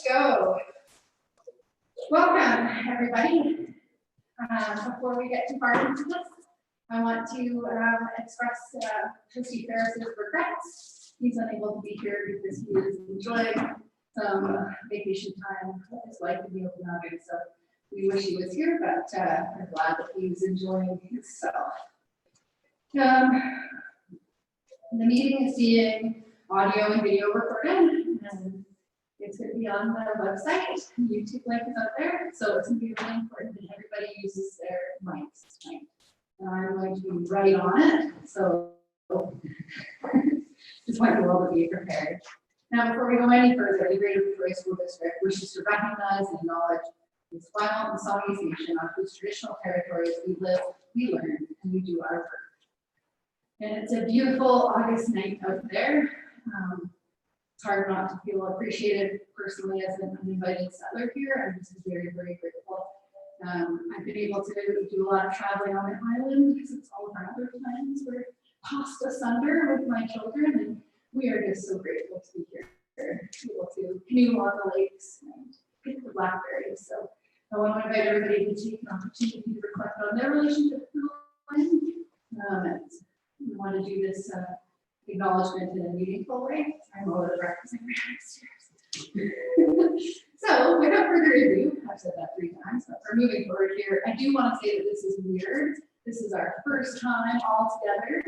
Go. Welcome, everybody. Before we get too far into this, I want to express Trustee Ferris's regrets. He's unable to be here because he is enjoying some vacation time with his wife in the Okanagan. So we wish he was here, but we're glad that he's enjoying himself. The meeting is being audio and video recorded. And it's going to be on the website. YouTube link is up there. So it's going to be really important that everybody uses their mics tonight. And I'm going to be right on it. So just want you all to be prepared. Now, before we go any further, the Greater Victoria School District wishes to recognize and acknowledge the Squamish and Songhees Nation, on whose traditional territories we live, we learn, and we do our work. And it's a beautiful August night out there. It's hard not to feel appreciated personally as an uninvited settler here. I'm just very, very grateful. I've been able to do a lot of traveling on the island because it's all of our other plans were tossed asunder with my children, and we are just so grateful to be here, to be able to canoe on the lakes and pick the blackberries. So I want to invite everybody to take an opportunity to reflect on their relationship to the land. And we want to do this acknowledgement in a meaningful way. I'm all over referencing upstairs. So without further ado, I've said that 3 times, but we're moving forward here. I do want to say that this is weird. This is our first time all together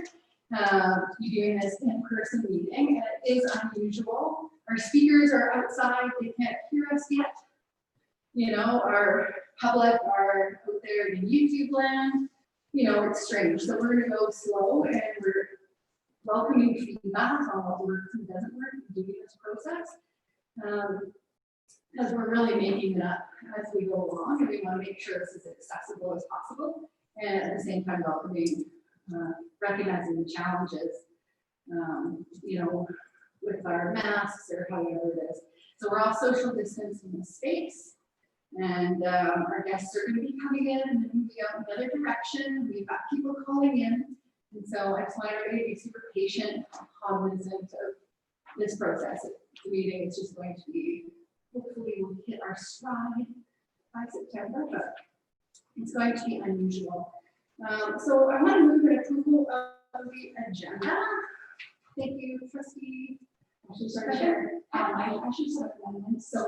doing this in-person meeting, and it is unusual. Our speakers are outside, they can't hear us yet. You know, our public are out there in YouTube land. You know, it's strange. So we're going to go slow, and we're welcoming feedback on what works and doesn't work in doing this process. Because we're really making it up as we go along, and we want to make sure this is accessible as possible, and at the same time welcoming, recognizing the challenges, you know, with our masks or however it is. So we're all social distancing in the space, and our guests are going to be coming in and moving out in the other direction. We've got people calling in, and so I just want everybody to be super patient, cognizant of this process. The meeting is just going to be, hopefully we'll hit our stride by September, but it's going to be unusual. So I want to move an approval of the agenda. Thank you, Trustee. I should start with amendments. So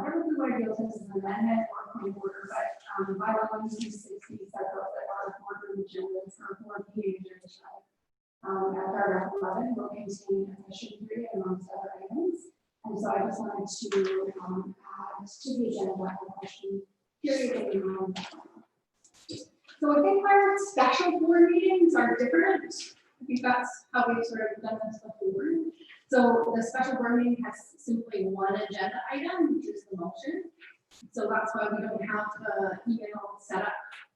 everything what I deal with is an amendment or point of order, but by law 160 sets out that our board agendas or board meeting agenda at paragraph 11 will contain a question period amongst other items. And so I just wanted to add to the agenda a question period in mind. So I think our special board meetings are different. I think that's how we've sort of done this before. So the special board meeting has simply one agenda item, which is the motion. So that's why we don't have the email set up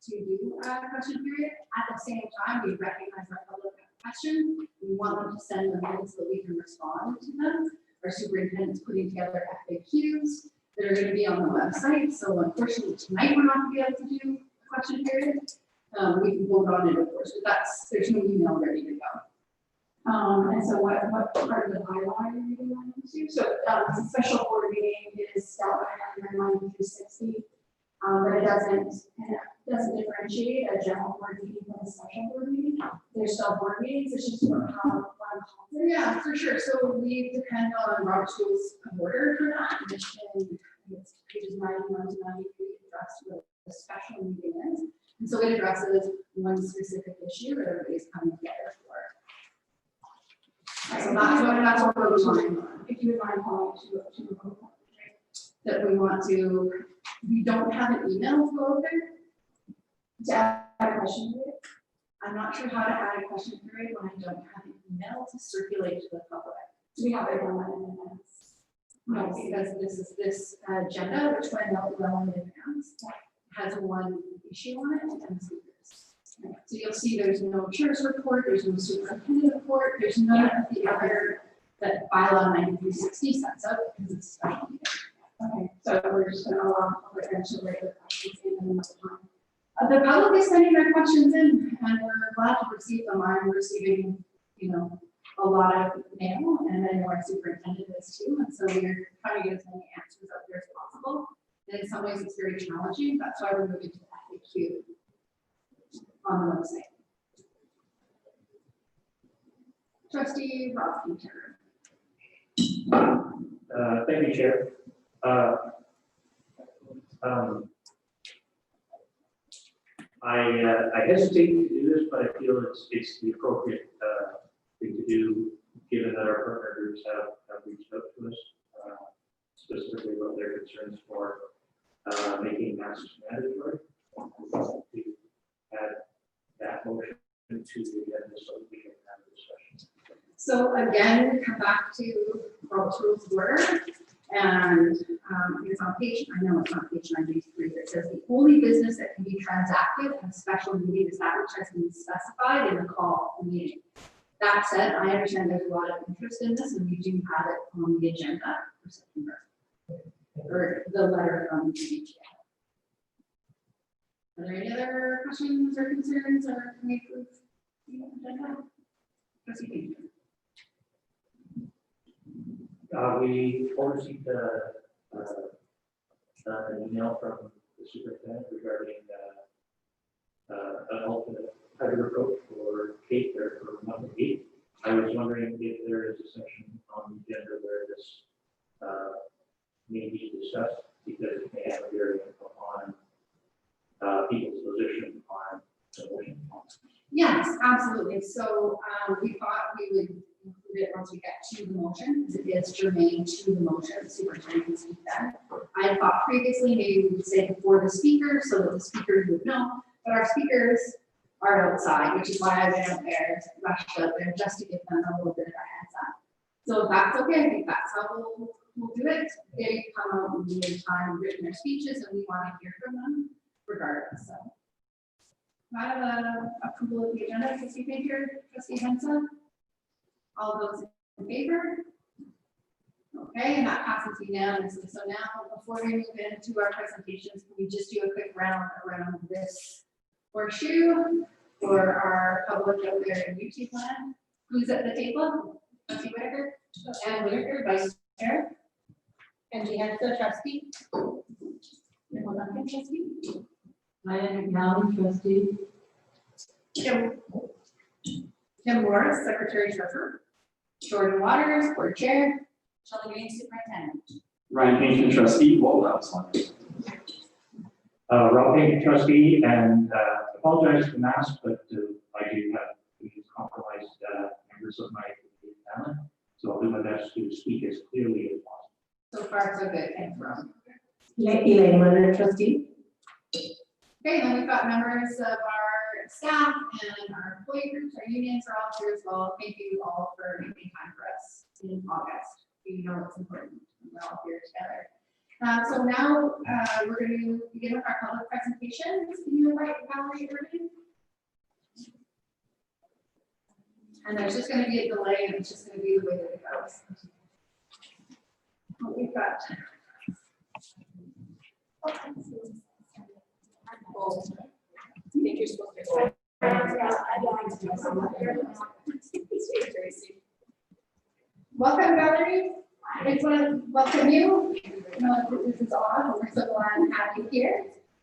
to do a question period. At the same time, we recognize our public questions. We want them to send them in so that we can respond to them. Our superintendent's putting together FAQs that are going to be on the website. So unfortunately tonight we're not going to be able to do a question period. We can vote on it, of course, but there's no email ready to go. And so what part of the bylaw are you reading on into? So the special board meeting is dealt with under 960, but it doesn't differentiate a general board meeting from a special board meeting. There's still board meetings. It's just one yeah, for sure. So we depend on Robert's Rules of Order for that, which it's pages 91 to 93 address what the special meeting is. And so it addresses one specific issue that everybody's coming together for. So that's what we're talking about. if you would mind calling to the vote, that we don't have an email to go over to add a question period. I'm not sure how to add a question period when I don't have an email to circulate to the public. Do we have it on in advance? No, because this agenda, which went out well in advance, has one issue on it and speakers. So you'll see there's no chair's report, there's no superintendent report, there's none of the other that bylaw 9360 sets up because it's special meeting. Okay, so we're just going to allow public to write their questions in another time. The public is sending their questions in, and we're glad to receive them. I'm receiving, a lot of mail, and I know our superintendent is too, and so we're trying to get as many answers out there as possible. And in some ways, it's very challenging. That's why we're moving to the FAQ on the website. Trustee Rothstein. Thank you, Chair. I hesitate to do this, but I feel it's the appropriate thing to do, given that our partner groups have reached out to us, specifically about their concerns for making masks mandatory. To add that motion to the agenda so that we can have a discussion. So again, we come back to Robert's Rules of Order, and it's on page, I know it's on page 93, that says the only business that can be transacted in a special meeting is that which has been specified in the call of the meeting. That said, I understand there's a lot of interest in this, and we do have it on the agenda for September, or the letter from the GVSD. Are there any other questions or concerns, or can we approve the agenda? Trustee We received an email from the superintendent regarding an alternate hybrid approach for Kate or for month 8. I was wondering if there is a section on the agenda where this may be discussed, because it may have a bearing on people's position on the motion. Yes, absolutely. So we thought we would include it once we get to the motion, because it is germane to the motion. The superintendent can speak then. I thought previously maybe we would say before the speakers, so that the speakers would know, but our speakers are outside, which is why I went out there, rushed out there, just to give them a little bit of a heads up. So if that's okay, I think that's how we'll do it. They come out in the time, written their speeches, and we want to hear from them regardless. So I have a approval of the agenda. Trustee Baker, Trustee Henson, all those in favor? Okay, and that passes unanimously. So now, before we move into our presentations, can we just do a quick round around this horseshoe for our public out there in YouTube land? Who's at the table? Trustee Whitaker, and Whitaker, Vice Chair, and Henson, Trustee. Nicole Duncan, Trustee. Diana McNally, Trustee. Kim Morris, Secretary Treasurer. Jordan Waters, Board Chair. Shelley Green, Superintendent. Ryan Kingston, Trustee. Whoa, that was long. Rob Hagan, Trustee, and apologize for the mask, but I do have compromised members of my family, so I'll do my best to speak as clearly as possible. So far, so good. Thanks, Rob. Elaine Leonard, Trustee. Okay, then we've got members of our staff and our employee groups, our unions are all here as well. Thank you all for making time for us in August. You know it's important. We're all here together. So now we're going to begin with our public presentations. Can you invite Valerie Irving? And there's just going to be a delay, and it's just going to be the way that it goes. What we've got. I think you're supposed to. Welcome, Valerie. I just want to welcome you. This is odd. We're so glad to have you here.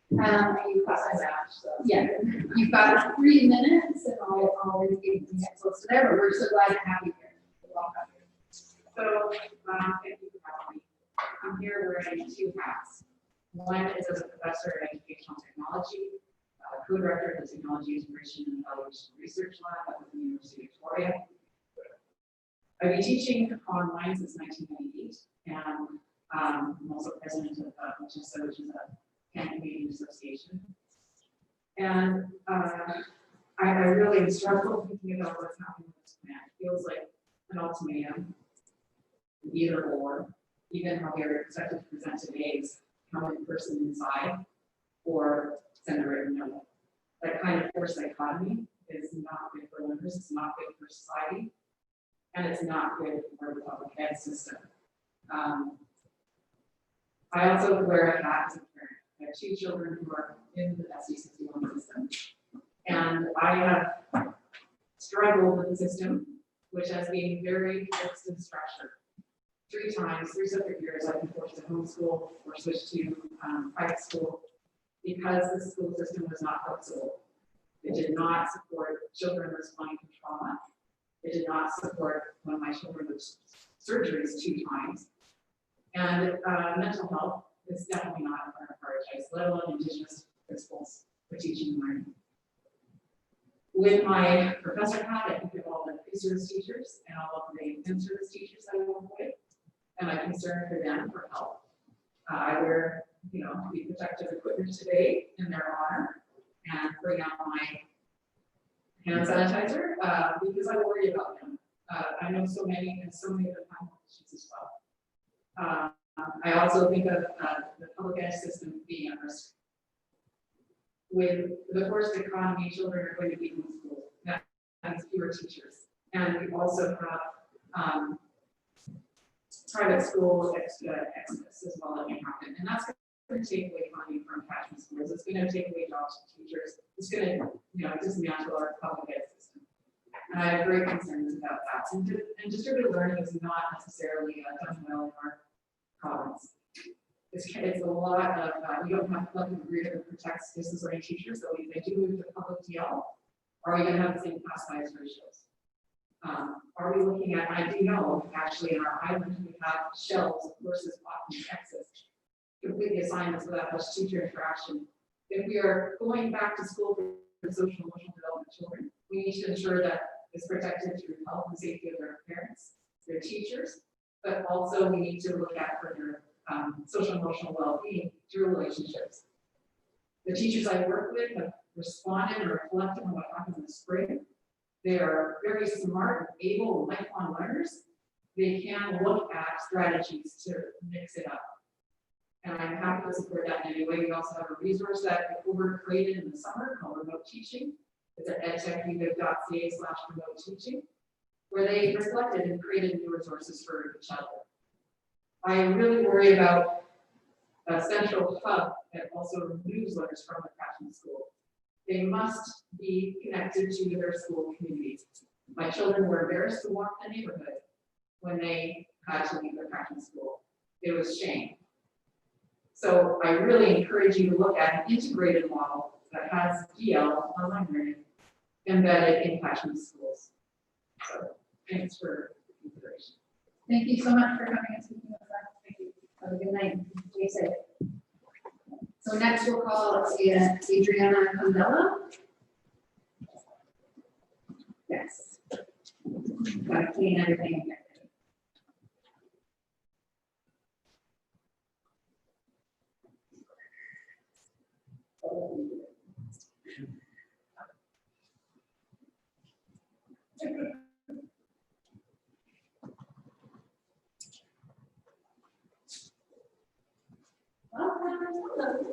You've got, yeah, you've got 3 minutes, and I'll get close to there, but we're so glad to have you here. Welcome. So, thank you for having me. I'm here wearing 2 hats. One is as a professor in educational technology, co-director of the Technology Integration and Evaluation Research Lab at the University of Victoria. I've been teaching online since 1998, and I'm also president of which is a Canadian association. And I really struggle thinking about what's happening with this plan. It feels like an ultimatum, either or. Even how we are expected to present today is come in person inside or send a written note. That kind of forced dichotomy is not good for learners, it's not good for society, and it's not good for the public ed system. I also wear a hat as a parent. I have 2 children who are in the SD61 system, and I have struggled with the system, which has been very fixed and structured. 3 times, 3 separate years, I've been forced to homeschool or switch to private school because the school system was not flexible. It did not support children responding to trauma. It did not support one of my children with surgeries 2 times. And mental health is definitely not prioritized, let alone Indigenous principles for teaching and learning. With my professor hat, I think of all the pre-service teachers and all of the in-service teachers I work with, and I'm concerned for them for help. I wear, the protective equipment today in their honor, and bring out my hand sanitizer because I worry about them. I know so many of them have issues as well. I also think of the public ed system being at risk. With the forced economy, children are going to be homeschooled. That means fewer teachers. And we also have private school exodus as well that may happen. And that's going to take away funding from catchment schools. It's going to take away jobs from teachers. It's going to dismantle our public ed system. And I have great concerns about that. And distributed learning is not necessarily done well in our province. It's a lot of, we don't have collective agreement that protects distance learning teachers, so if they do move to public DL, are we going to have the same class size ratios? Are we looking at, I do know, actually in our island, we have shelves of courses taught in Texas, completely assignments without much teacher interaction. If we are going back to school for social and emotional development of children, we need to ensure that it's protected through health and safety of their parents, their teachers, but also we need to look at for their social and emotional well-being through relationships. The teachers I work with have responded or reflected on what happened in the spring. They are very smart and able and lifelong learners. They can look at strategies to mix it up. And I'm happy to support that in any way. We also have a resource that we created in the summer called Remote Teaching. It's at edtechvivo.ca/remote teaching, where they reflected and created new resources for each other. I really worry about a central hub that also removes learners from the catchment school. They must be connected to their school communities. My children were embarrassed to walk the neighborhood when they had to leave their catchment school. It was shame. So I really encourage you to look at an integrated model that has DL, online learning, embedded in catchment schools. So thanks for the consideration. Thank you so much for coming and speaking with us. Thank you. Have a good night. Stay safe. So next we'll call Adriana Condella. Yes. Got to clean everything again.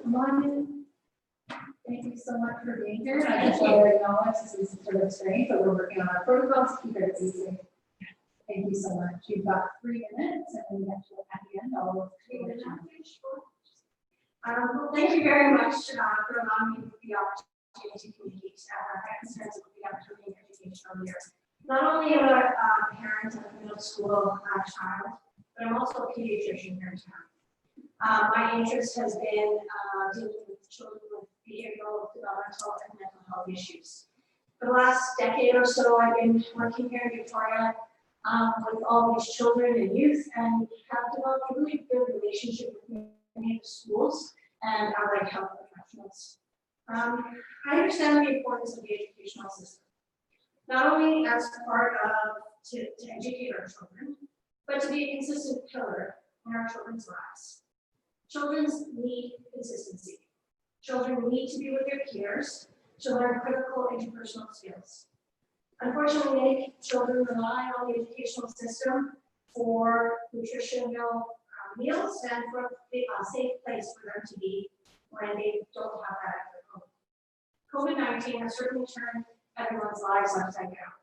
Welcome. Thank you so much for being here. I just want to acknowledge this is sort of strange, but we're working on our protocols to keep everything safe. Thank you so much. You've got 3 minutes, and then at the end, I'll well, thank you very much for allowing me the opportunity to communicate my concerns with the opportunity in education earlier. Not only am I a parent of a middle school child, but I'm also a pediatrician here in town. My interest has been dealing with children with behavioral, developmental, and mental health issues. For the last decade or so, I've been working here in Victoria with all these children and youth, and have developed a really good relationship with many of the schools and allied health professionals. I understand the importance of the educational system, not only as part of to educate our children, but to be a consistent pillar in our children's lives. Children need consistency. Children need to be with their peers to learn critical interpersonal skills. Unfortunately, many children rely on the educational system for nutritional meals and for a safe place for them to be when they don't have that at home. COVID-19 has certainly turned everyone's lives upside down.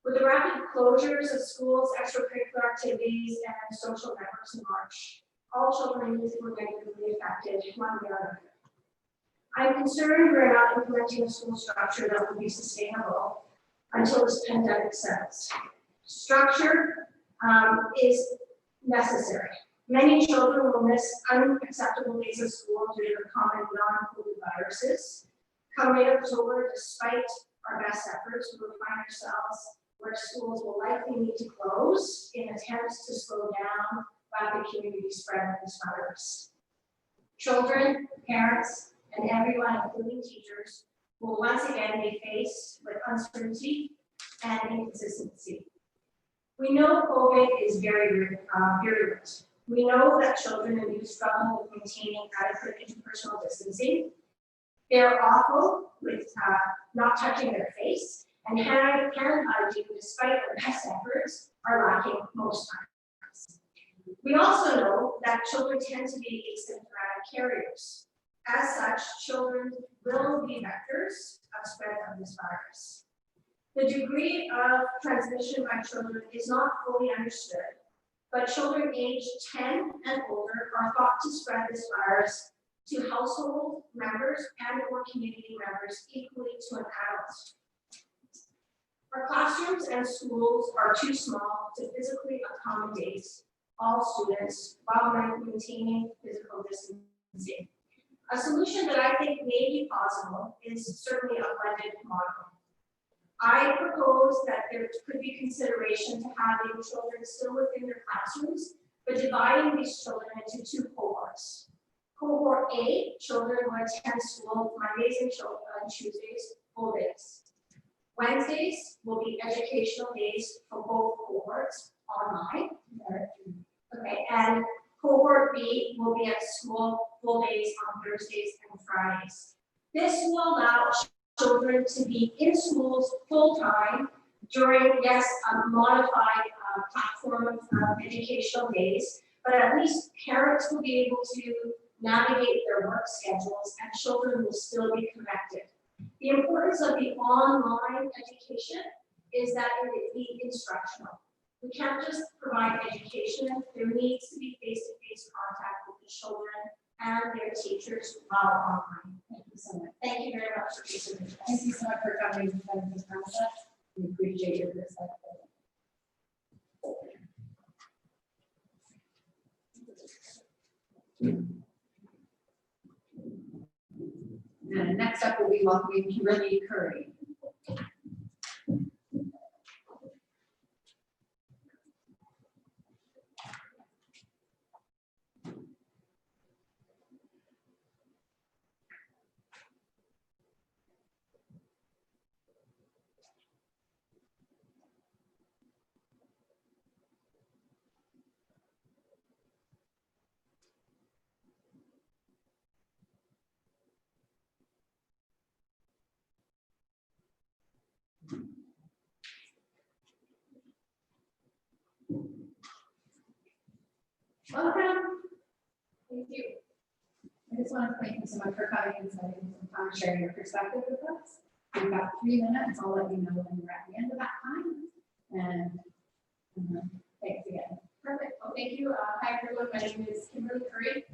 With the rapid closures of schools, extracurricular activities, and social networks in March, all children and youth were negatively affected one way or another. I'm concerned we're not implementing a school structure that will be sustainable until this pandemic settles. Structure is necessary. Many children will miss unacceptable days of school due to the common non-COVID viruses. Come mid-October, despite our best efforts, we will find ourselves where schools will likely need to close in attempts to slow down rapid community spread of this virus. Children, parents, and everyone, including teachers, will once again be faced with uncertainty and inconsistency. We know COVID is very virulent. We know that children and youth struggle with maintaining adequate interpersonal distancing. They're awful with not touching their face, and hand hygiene, despite our best efforts, are lacking most times. We also know that children tend to be asymptomatic carriers. As such, children will be vectors of spread of this virus. The degree of transmission by children is not fully understood, but children aged 10 and older are thought to spread this virus to household members and or community members equally to an adult. Our classrooms and schools are too small to physically accommodate all students while maintaining physical distancing. A solution that I think may be possible is certainly a blended model. I propose that there could be consideration to having children still within their classrooms, but dividing these children into two cohorts. Cohort A, children will attend school Mondays and Tuesdays, full days. Wednesdays will be educational days for both cohorts online. Okay, and cohort B will be at school full days on Thursdays and Fridays. This will allow children to be in schools full-time during, yes, a modified platform of educational days, but at least parents will be able to navigate their work schedules and children will still be connected. The importance of the online education is that it be instructional. We can't just provide education, there needs to be face-to-face contact with the children and their teachers while online. Thank you so much. Thank you very much for considering this. Thank you so much for coming and spending this time with us. We appreciate your perspective. And next up will be welcoming Julian Mccracken. Welcome. Thank you. I just want to thank you so much for coming and spending some time sharing your perspective with us. We've got 3 minutes. I'll let you know when we're at the end of that time. And thanks again. Perfect. Well, thank you. Hi, everyone. My name is Kimberly Curry.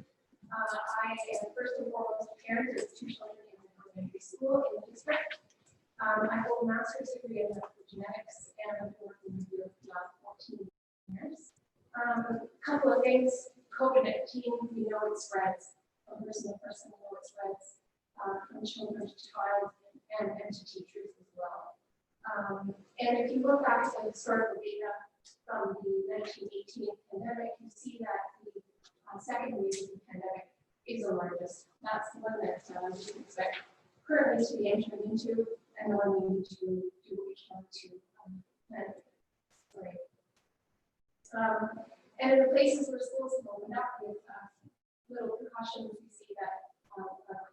I am first and foremost a parent of 2 children in the elementary school in the district. I hold a master's degree in genetics and I've been working in the field for about 14 years. A couple of things. COVID-19, we know it spreads from person to person, we know it spreads from children to child and to teachers as well. And if you look back at the historical data from the 1918 pandemic, you see that the second wave of the pandemic is the largest. That's the one that we should expect currently to be entering into, and the one we need to do what we can to And, sorry. And in the places where schools have opened up with little precautions, we see that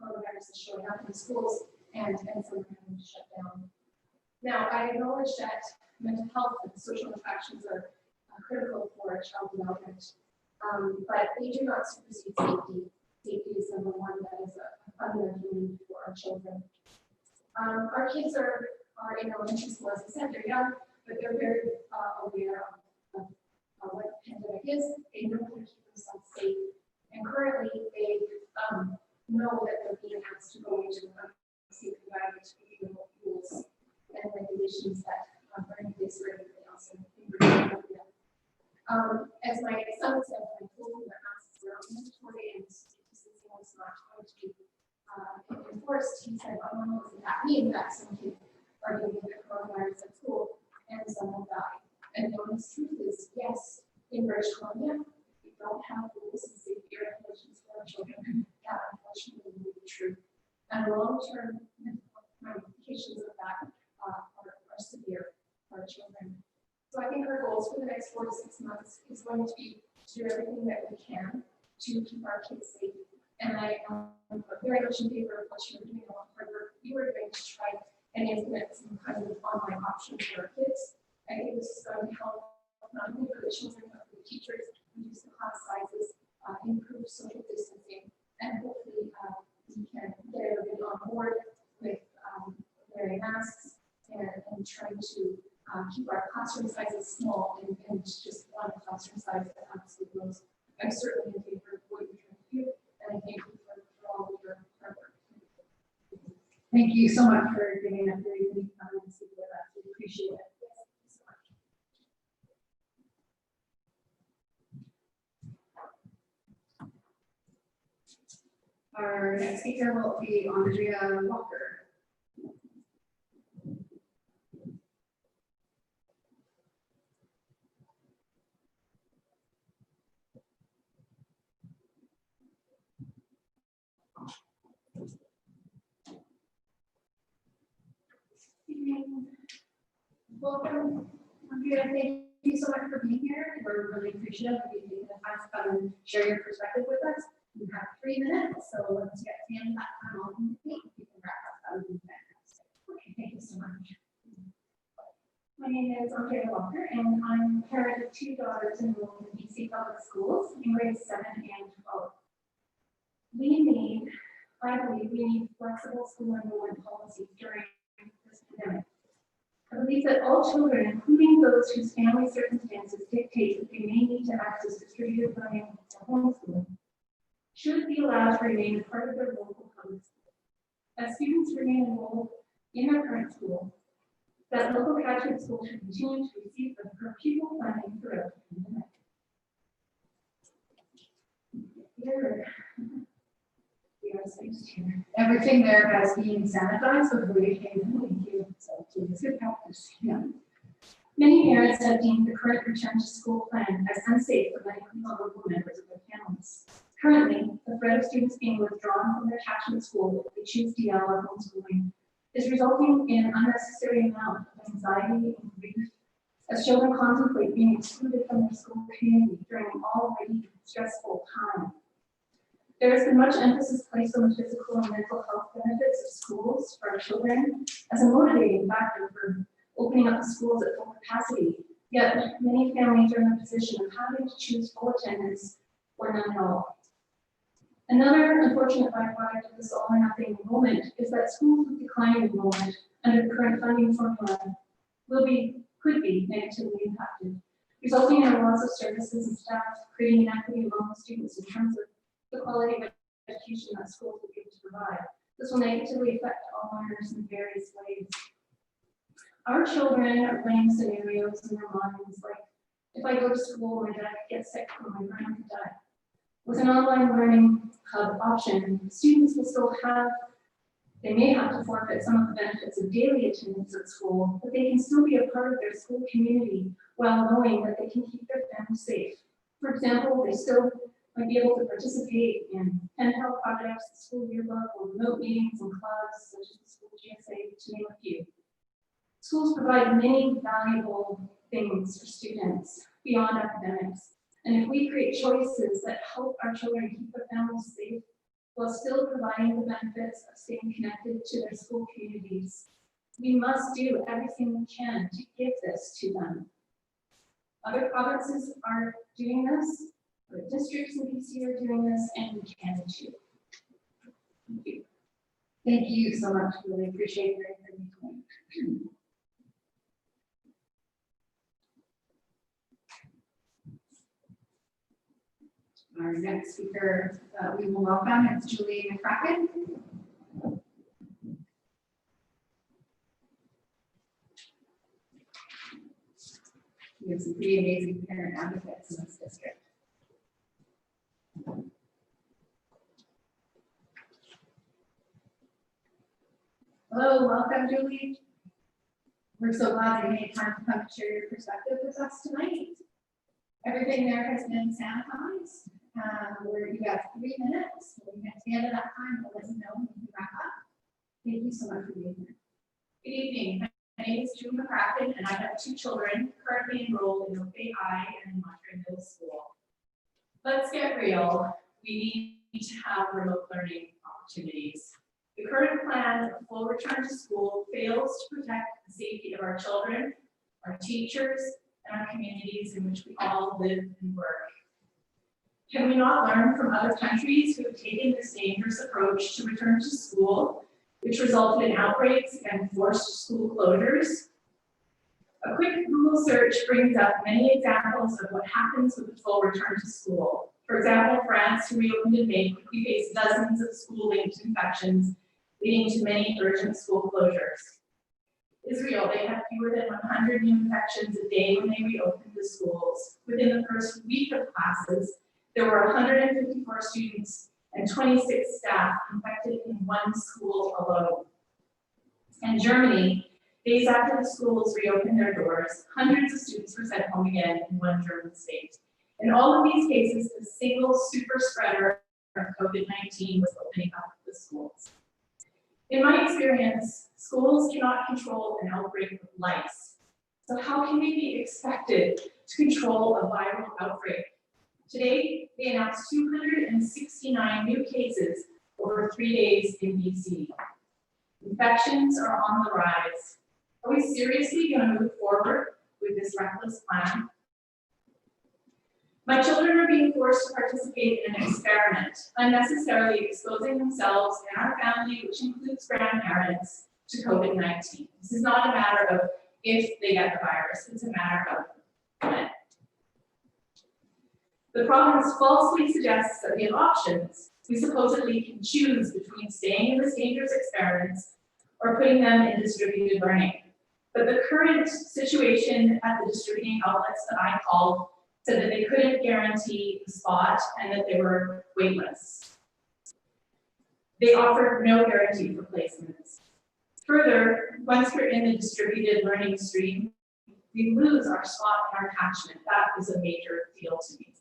coronavirus is showing up in schools and some are having to shut down. Now, I acknowledge that mental health and social interactions are critical for child development, but they do not supersede safety. Safety is number one. That is a fundamental need for our children. Our kids are in elementary school, as I said, they're young, but they're very aware of what the pandemic is. They know how to keep themselves safe. And currently, they know that they're being asked to go into an unsafe environment with the rules and regulations that are in place for everybody else. As my son said, when I told him that masks were mandatory and distancing was not going to be enforced, he said, "Oh, no, doesn't that mean that some kids are getting the coronavirus at school and some will die?" And the honest truth is, yes, in British Columbia, we don't have rules and safety regulations for our children. That unfortunately will be true. And the long-term ramifications of that are severe for our children. So I think our goals for the next 4 to 6 months is going to be to do everything that we can to keep our kids safe. And I am very much in favor of what you were doing, a lot of hard work you were doing to try and implement some kind of online option for our kids. I think this is going to help not only for the children, but for the teachers, reduce the class sizes, improve social distancing, and hopefully we can get everybody on board with wearing masks and trying to keep our classroom sizes small and just one classroom size at absolute most. I'm certainly in favor of what you're trying to do, and I thank you for all of your hard work. Thank you so much for giving up your evening time and speaking with us. We appreciate it. Yes, thank you so much. Our next speaker will be Andrea Walker. Welcome, Andrea. Thank you so much for being here. We're really appreciative of you taking the time to come and share your perspective with us. We have 3 minutes, so once you get to the end of that time, I'll you can wrap up. That would be fantastic. Okay, thank you so much. My name is Andrea Walker, and I'm a parent of 2 daughters enrolled in BC Public Schools in grades 7 and 12. I believe we need flexible school enrollment policies during this pandemic. I believe that all children, including those whose family circumstances dictate that they may need to access distributed learning or homeschooling, should be allowed to remain a part of their local public school. As students remain enrolled in their current school, that local catchment school should continue to receive the per pupil funding throughout the pandemic. Everything there has been sanitized before you came in. Thank you. So it's good practice. Yeah. Many parents have deemed the current return to school plan as unsafe for medically vulnerable members of their families. Currently, the threat of students being withdrawn from their catchment school if they choose DL or homeschooling is resulting in an unnecessary amount of anxiety and grief as children contemplate being excluded from their school community during an already stressful time. There has been much emphasis placed on the physical and mental health benefits of schools for our children as a motivating factor for opening up the schools at full capacity. Yet many families are in a position of having to choose full attendance or none at all. Another unfortunate byproduct of this all or nothing enrollment is that schools with declining enrollment under the current funding formula could be negatively impacted, resulting in a loss of services and staff, creating inequity among the students in terms of the quality of education that schools will be able to provide. This will negatively affect all learners in various ways. Our children are playing scenarios in their minds like, if I go to school, my dad could get sick or my grandma could die. With an online learning hub option, students will still they may have to forfeit some of the benefits of daily attendance at school, but they can still be a part of their school community while knowing that they can keep their family safe. For example, they still might be able to participate in pen health projects, the school yearbook, or remote meetings and clubs such as the school GSA, to name a few. Schools provide many valuable things for students beyond academics. And if we create choices that help our children keep their families safe while still providing the benefits of staying connected to their school communities, we must do everything we can to give this to them. Other provinces are doing this, other districts in BC are doing this, and we can too. Thank you. Thank you so much. Really appreciate your information. Our next speaker we will welcome is Julian Mccracken. We have some pretty amazing parent advocates in this district. Hello, welcome, Julie. We're so glad that you made time to come and share your perspective with us tonight. Everything there has been sanitized. Where you have 3 minutes. When you get to the end of that time, we'll let you know when you can wrap up. Thank you so much for being here. Good evening. My name is Julian Mccracken, and I have 2 children currently enrolled in Oak Bay High and in Montreal Middle School. Let's get real. We need to have remote learning opportunities. The current plan of full return to school fails to protect the safety of our children, our teachers, and our communities in which we all live and work. Can we not learn from other countries who have taken this dangerous approach to return to school, which resulted in outbreaks and forced school closures? A quick Google search brings up many examples of what happens with the full return to school. For example, France, who reopened in May, quickly faced dozens of school-linked infections, leading to many urgent school closures. Israel, they had fewer than 100 new infections a day when they reopened the schools. Within the first week of classes, there were 154 students and 26 staff infected in one school alone. In Germany, days after the schools reopened their doors, hundreds of students were sent home again in one German state. In all of these cases, the single super spreader of COVID-19 was opening up the schools. In my experience, schools cannot control an outbreak of lice. So how can we be expected to control a viral outbreak? Today, they announced 269 new cases over 3 days in BC. Infections are on the rise. Are we seriously going to move forward with this reckless plan? My children are being forced to participate in an experiment, unnecessarily exposing themselves and our family, which includes grandparents, to COVID-19. This is not a matter of if they get the virus, it's a matter of when. The province falsely suggests that we have options. We supposedly can choose between staying in this dangerous experiments or putting them in distributed learning. But the current situation at the distributing outlets that I called said that they couldn't guarantee the spot and that they were waitless. They offered no guarantee for placements. Further, once we're in the distributed learning stream, we lose our spot in our catchment. That is a major deal to me.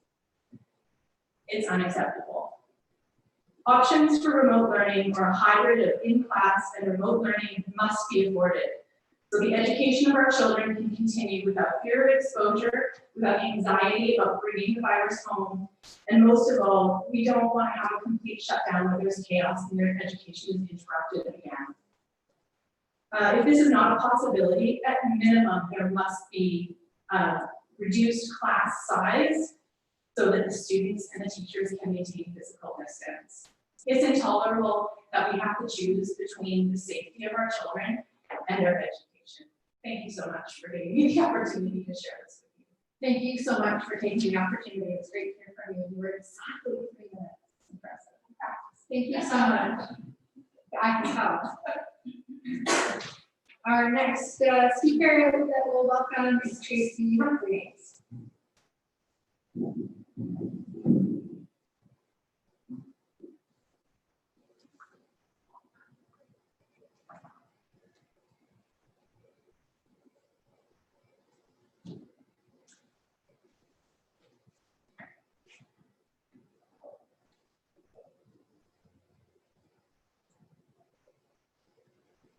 It's unacceptable. Options for remote learning or a hybrid of in-class and remote learning must be afforded, so the education of our children can continue without fear of exposure, without anxiety about bringing the virus home, and most of all, we don't want to have a complete shutdown where there's chaos and their education is interrupted again. If this is not a possibility, at minimum, there must be reduced class size so that the students and the teachers can maintain physical distance. It's intolerable that we have to choose between the safety of our children and their education. Thank you so much for giving me the opportunity to share this with you. Thank you so much for taking the opportunity. It's great to hear from you. You were exactly 3 minutes. Impressive. Thank you so much. I can tell. Our next speaker that we'll welcome is Tracy Humphreys.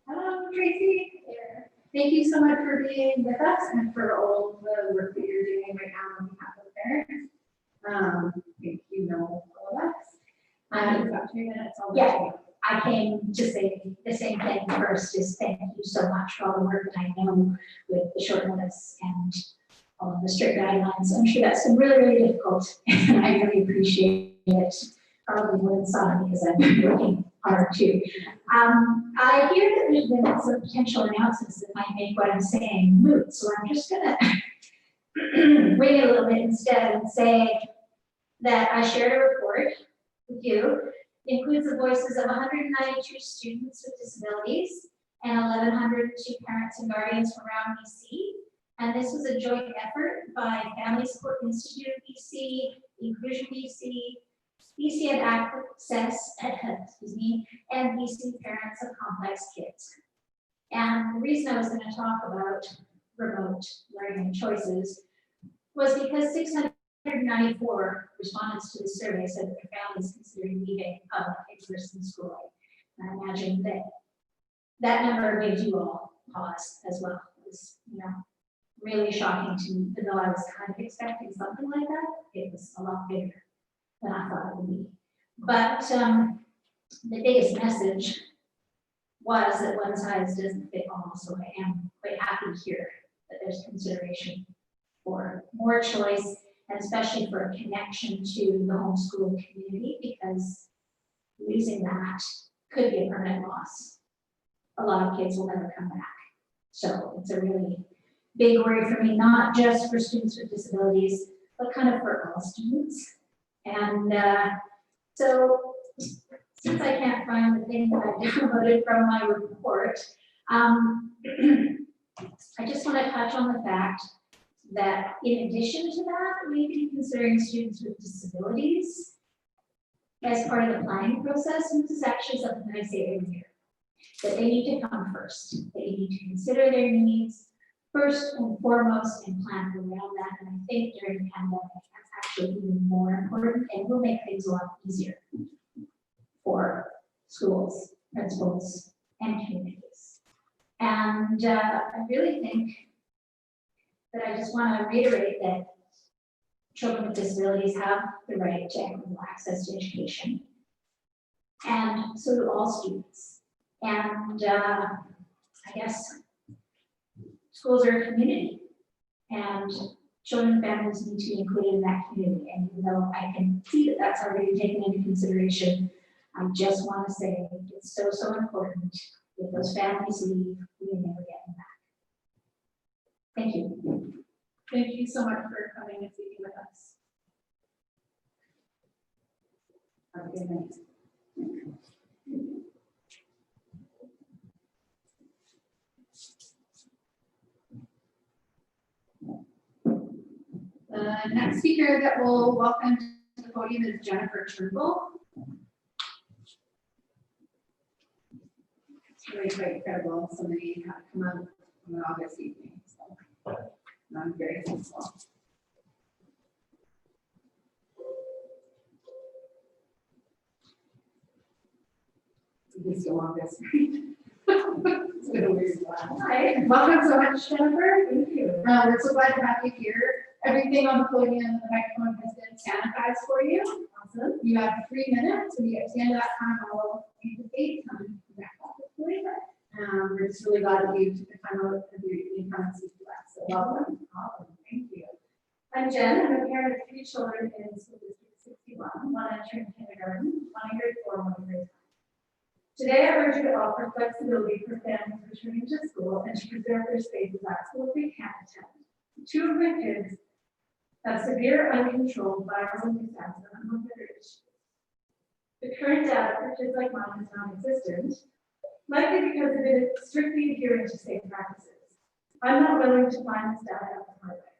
Hello, Tracy. thank you so much for being with us and for all the work that you're doing right now on behalf of parents. I think you know all of us. About 3 minutes. I'll let you go. I came to say the same thing first, is thank you so much for all the work that I know with the short notice and all of the strict guidelines. I'm sure that's been really, really difficult, and I really appreciate it. Probably more than some, because I've been working hard too. I hear that there's been some potential announcements that might make what I'm saying moot, so I'm just gonna wing it a little bit instead and say that I shared a report with you. It includes the voices of 192 students with disabilities and 1,102 parents and guardians from around BC. And this was a joint effort by Family Support Institute of BC, Inclusion BC, BC and Access, and BC Parents of Complex Kids. And the reason I was going to talk about remote learning choices was because 694 respondents to the survey said that their families considering leaving public in-person schooling. And I imagine that that number gives you all pause as well. It was, really shocking to me, even though I was kind of expecting something like that. It was a lot bigger than I thought it would be. But the biggest message was that one size doesn't fit all. So I am quite happy to hear that there's consideration for more choice, and especially for a connection to the homeschool community, because losing that could be a permanent loss. A lot of kids will never come back. So it's a really big worry for me, not just for students with disabilities, but kind of for all students. And so since I can't find the thing that I downloaded from my report, I just want to touch on the fact that in addition to that, we've been considering students with disabilities as part of the planning process. And this is actually something that I say every year, that they need to come first. They need to consider their needs first and foremost and plan around that. And I think during the pandemic, that's actually even more important and will make things a lot easier for schools, principals, and communities. And I really think that I just want to reiterate that children with disabilities have the right to equitable access to education. And so do all students. And I guess schools are a community, and children and families need to be included in that community. And even though I can see that that's already taken into consideration, I just want to say it's so, so important. If those families leave, we will never get them back. Thank you. Thank you so much for coming and speaking with us. Have a good night. The next speaker that we'll welcome to the podium is Jennifer Tripple. It's really quite incredible. Somebody had come out on an August evening. So I'm very thankful. This is August. It's been a weird while. Hi, welcome so much, Jennifer. Thank you. We're so glad to have you here. Everything on the podium and the microphone has been sanitized for you. Awesome. You have 3 minutes, and you get to the end of that time, I'll take the date time back up. We're just really glad that you took the time out of your evening time to speak to us. So welcome. Awesome. Thank you. I'm Jen. I'm a parent of 3 children in School District 61, one entering kindergarten, one in grade 4, one in grade 5. Today, I urge you to offer flexibility for families returning to school and to preserve their spaces at school if they can't attend. 2 of my kids have severe uncontrolled viral influenza among other issues. The current data for kids like mine is non-existent, likely because of it strictly adhering to safe practices. I'm not willing to find this data out the hard way.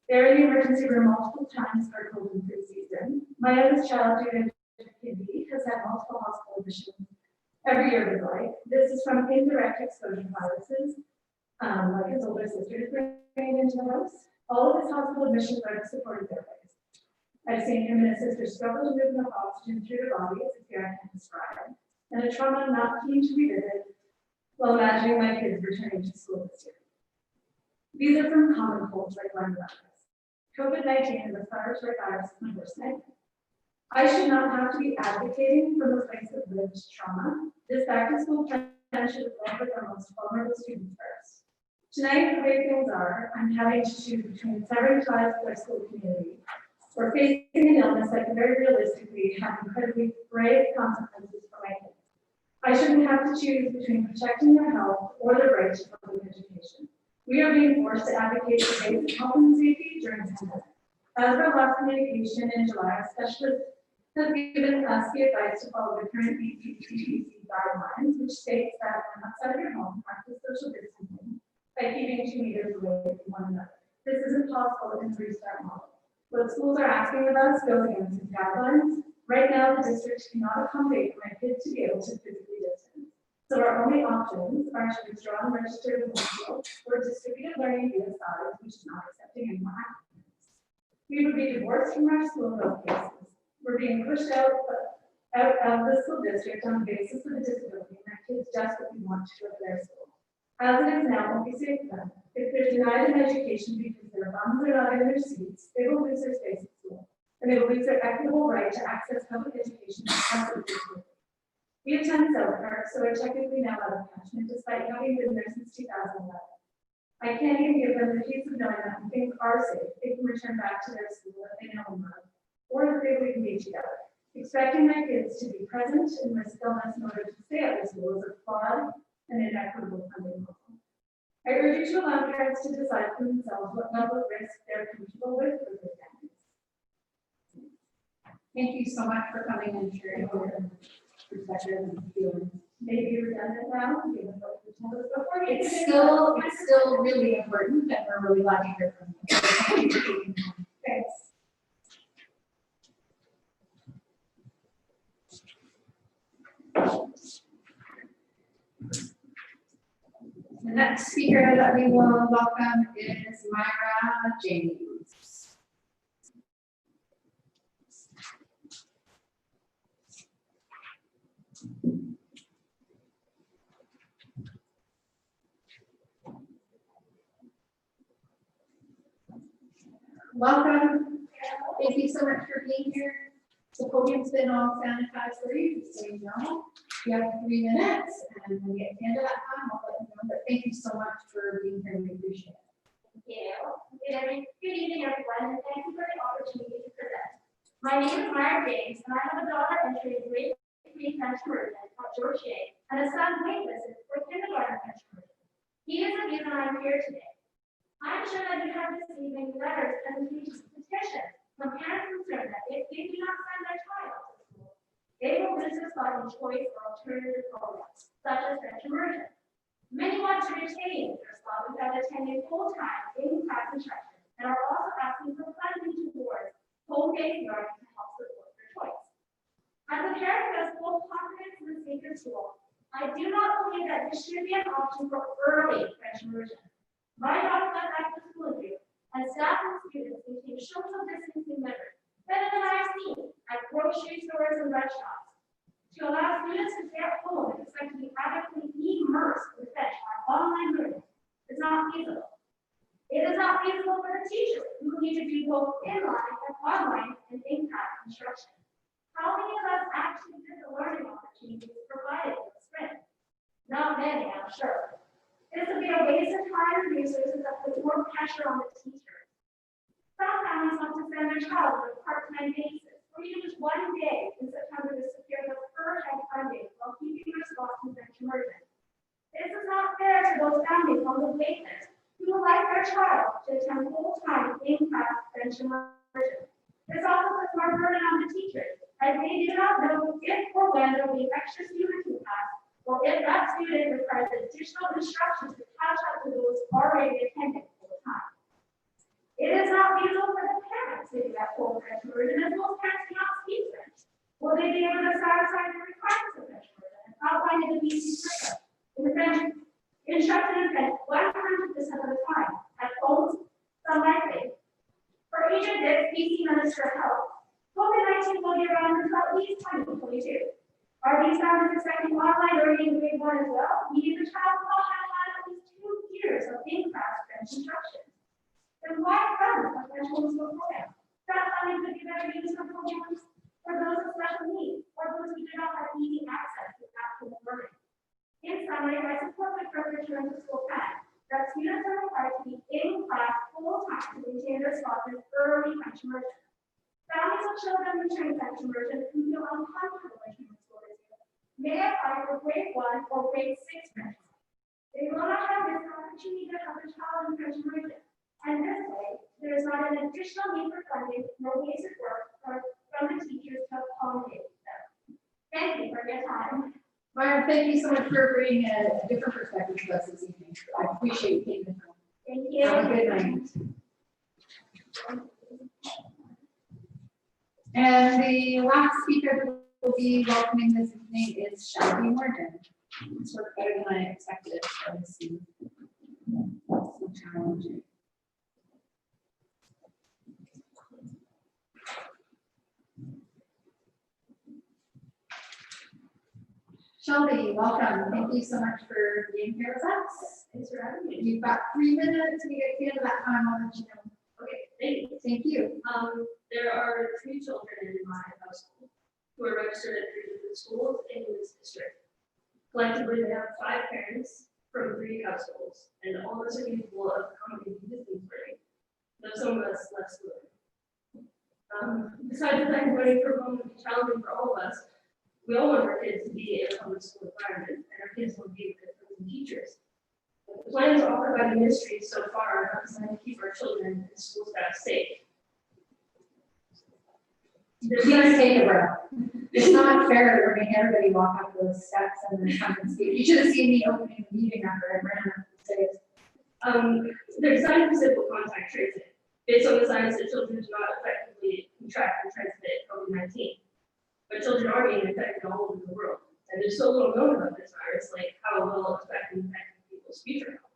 They're in the emergency room multiple times for cold and flu season. My youngest child, due to kidney, has had multiple hospital admissions every year of his life. This is from indirect exposure viruses, like his older sister is bringing into the house. All of his hospital admissions are to supported therapies. I've seen him and his sister struggle to move enough oxygen through their bodies, as Garrett can describe, and a trauma not keen to revisit while imagining my kids returning to school this year. These are from common colds like rhinovirus. COVID-19 is a respiratory virus in my worst nightmare. I should not have to be advocating for the place of lived trauma. This back-to-school plan should work with our most vulnerable students first. Tonight, the way things are, I'm having to choose between severing ties with our school community or facing an illness that can very realistically have incredibly grave consequences for my kids. I shouldn't have to choose between protecting their health or their right to public education. We are being forced to advocate for basic health and safety during the pandemic. As our last communication in July, a specialist has given us the advice to follow the current CDC guidelines, which states that when outside of your home, practice social distancing by keeping 2 meters away from one another. This isn't possible in the restart model. What schools are asking of us goes against these guidelines. Right now, the district cannot accommodate for my kids to be able to physically distance. So our only options are to withdraw and register the module or distributed learning via sides, which is not accepting any more applicants. We would be divorced from our school in both cases. We're being pushed out of the school district on the basis of a disability, and our kids desperately want to go to their school. As it is now, it won't be safe for them. If they're denied an education because their bums are not in their seats, they will lose their space at school, and they will lose their equitable right to access public education because of this group. We attend Selkirk, so we're technically now out of catchment, despite having been there since 2011. I can't even give them the peace of knowing that when things are safe, they can return back to their school if they know and love, or if they can be together. Expecting my kids to be present and risk illness in order to stay at the school is a flawed and inequitable funding model. I urge you to allow parents to decide for themselves what level of risk they're comfortable with for their families. Thank you so much for coming and sharing your perspective and feelings. Maybe redundant now, given what we told us before. It's still really important, and we're really glad to hear from you. Thank you for taking time. Thanks. The next speaker that we will welcome is Myra James. Welcome. Thank you so much for being here. The podium's been all sanitized for you, so you know. You have 3 minutes, and when we get to the end of that time, I'll let you know. But thank you so much for being here. We appreciate it. Thank you. Good evening, everyone, and thank you for the opportunity to present. My name is Myra James, and I have a daughter entering grade 3 French immersion at George Shea, and a son waitlisted for kindergarten French immersion. He is the reason I'm here today. I'm sure that you have received many letters, presentations, petitions from parents concerned that if they do not send their child to school, they will lose their spot in choice or alternative programs, such as French immersion. Many want to retain their spot without attending full-time in-class instruction and are also asking for funding towards home-based learning to help support their choice. As a parent who has full confidence in the sacred school, I do not believe that this should be an option for early French immersion. My daughter got back to school in June, and staff and students maintain social distancing measures better than I have seen at grocery stores and restaurants. To allow students to stay at home and expect to be adequately immersed in French by online learning is not feasible. It is not feasible for the teachers who need to do both inline and online and in-class instruction. How many of us actually get the learning opportunities provided in the spring? Not many, I'm sure. This would be a waste of time and resources that put more pressure on the teachers. Some families want to send their child on a part-time basis, or even just one day in September to secure the first funding while keeping their spots in French immersion. This is not fair to those families on the wait list who would like their child to attend full-time in-class French immersion. This also puts more burden on the teachers, as they do not know if or when there will be extra students in class, or if that student requires additional instruction to catch up to those already attending full time. It is not feasible for the parents to do that full French immersion, as most parents cannot speak French. Will they be able to satisfy the requirements of French immersion and outline the BC curriculum in French instruction in French 100% of the time at home? Some likely. For each of this, BC Minister of Health, COVID-19 will be around until at least 2022. Are these families expecting online learning in grade 1 as well? the child will have had at least 2 years of in-class French instruction. Then why fund a French homeschool program? That funding could be better used for programs for those with special needs, or those who do not have easy access to actual learning. In summary, I support my first return to school plan, that students are required to be in class full time to maintain their spots in early French immersion. Families of children returning French immersion who feel uncomfortable returning to school this year may apply for grade 1 or grade 6 French. They will not have this opportunity to have a child in French immersion. And this way, there is not an additional need for funding nor basic work from the teachers to accommodate them. Thank you for your time. Myra, thank you so much for bringing a different perspective to us this evening. I appreciate you taking the time. Thank you. Have a good night. And the last speaker we'll be welcoming this evening is Shelby Morgan. It's worked better than I expected. So this is so challenging. Shelby, welcome. Thank you so much for being here with us. Thanks for having me. You've got 3 minutes. We get to the end of that time. I'll let you know. Okay, thank you. Thank you. There are 3 children in my household who are registered at 3 different schools in this district. Collectively, they have 5 parents from 3 households, and all of us are capable of accommodating distance learning, though some of us less willing. Besides the fact that learning from home would be challenging for all of us, we all want our kids to be in a public school environment, and our kids will be with good teachers. The plans offered by the ministry so far are designed to keep our children and school staff safe. Please take a breath. It's not fair that we're making everybody walk up those steps and then come and speak. You should have seen me opening the meeting after I ran up the stairs. They're designed for simple contact tracing, based on the science that children do not effectively contract and transmit COVID-19. But children are being infected all over the world, and there's so little known about this virus, like how it will affect people's future health.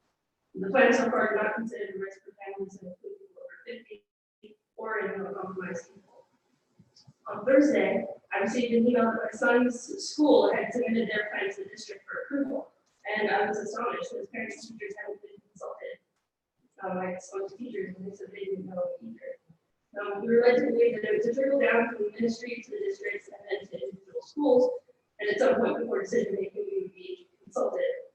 The plan so far did not consider the risk for families that include people over 50 or immunocompromised people. On Thursday, I received an email that my son's school had submitted their plan to the district for approval, and I was astonished that his parents and teachers hadn't been consulted. I spoke to teachers, and they said they didn't know either. We were led to believe that it was a trickle down from the ministry to the districts and then to individual schools, and at some point before decision making, we would be consulted.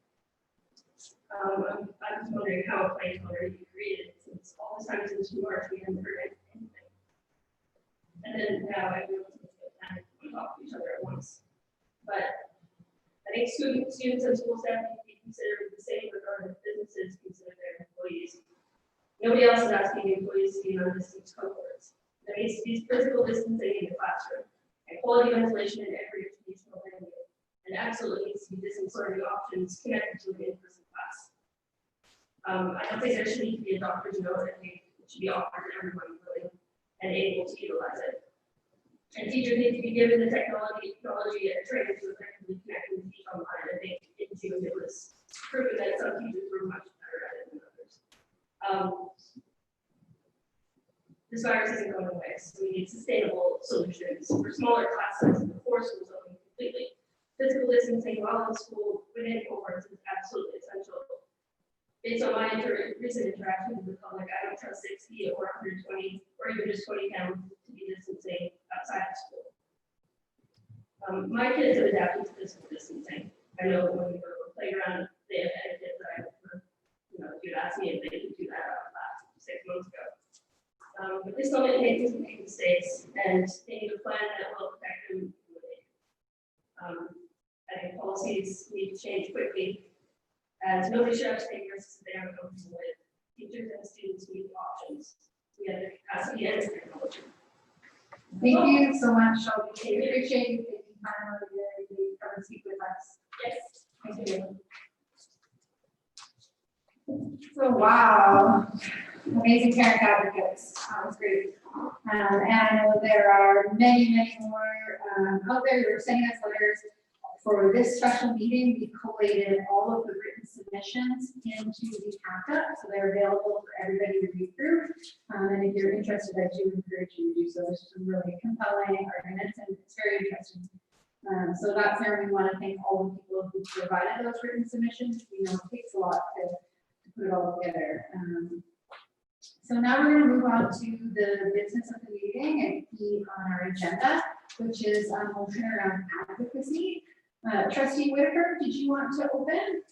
I'm just wondering how a plan can already be created, since all this time since March we haven't heard anything. And then now everyone's going to time to talk to each other at once. But I think students and school staff need to be considered the same regard as businesses consider their employees. Nobody else is asking employees to be on distance cohorts. There needs to be physical distancing in the classroom and quality ventilation in every educational venue. And absolutely needs to be distance learning options connected to an in-person class. I don't think there should need to be a doctor's note. I think it should be offered to everyone willing and able to utilize it. And teachers need to be given the technology and training to effectively connect and teach online. I think in June it was proven that some teachers were much better at it than others. This virus isn't going away, so we need sustainable solutions for smaller classes before schools open completely. Physical distancing while in school within cohorts is absolutely essential. Based on my recent interactions with the public, I don't trust 60 or 120 or even just 20 pounds to be distancing outside of school. My kids have adapted to physical distancing. I know when we were on the playground, they have etiquette that if you'd ask me if they could do that out last 6 months ago. But they still make mistakes, and they need a plan that will protect them. I think policies need to change quickly, as nobody should have to take risks that they aren't comfortable with. Teachers and students need options. We have the capacity and the technology. Thank you so much, Shelby. We appreciate you taking time out of your day to come and speak with us. Yes. Thank you. So, wow, amazing parent advocates. That was great. And I know there are many, many more out there who are sending us letters. For this special meeting, we collated all of the written submissions into the backup, so they're available for everybody to read through. And if you're interested, I do encourage you to do so. There's some really compelling arguments, and it's very interesting So that's where we want to thank all the people who provided those written submissions. We know it takes a lot to put it all together. So now we're going to move on to the business of the meeting and key on our agenda, which is a motion around advocacy. Trustee Whitaker, did you want to open?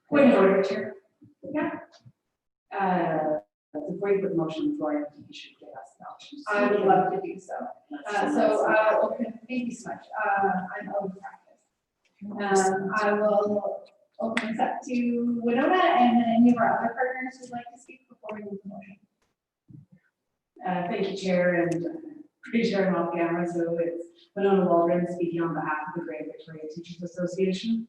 Point of order, Chair. Yeah. Before you put the motion on the floor, I think you should give us the options. I would love to do so. Okay, thank you so much. I'm out of practice. I will open this up to Winona and then any of our other partners who'd like to speak before we move the motion. Thank you, Chair, and pretty sure I'm off camera, so it's Winona Waldron speaking on behalf of the Greater Victoria Teachers Association.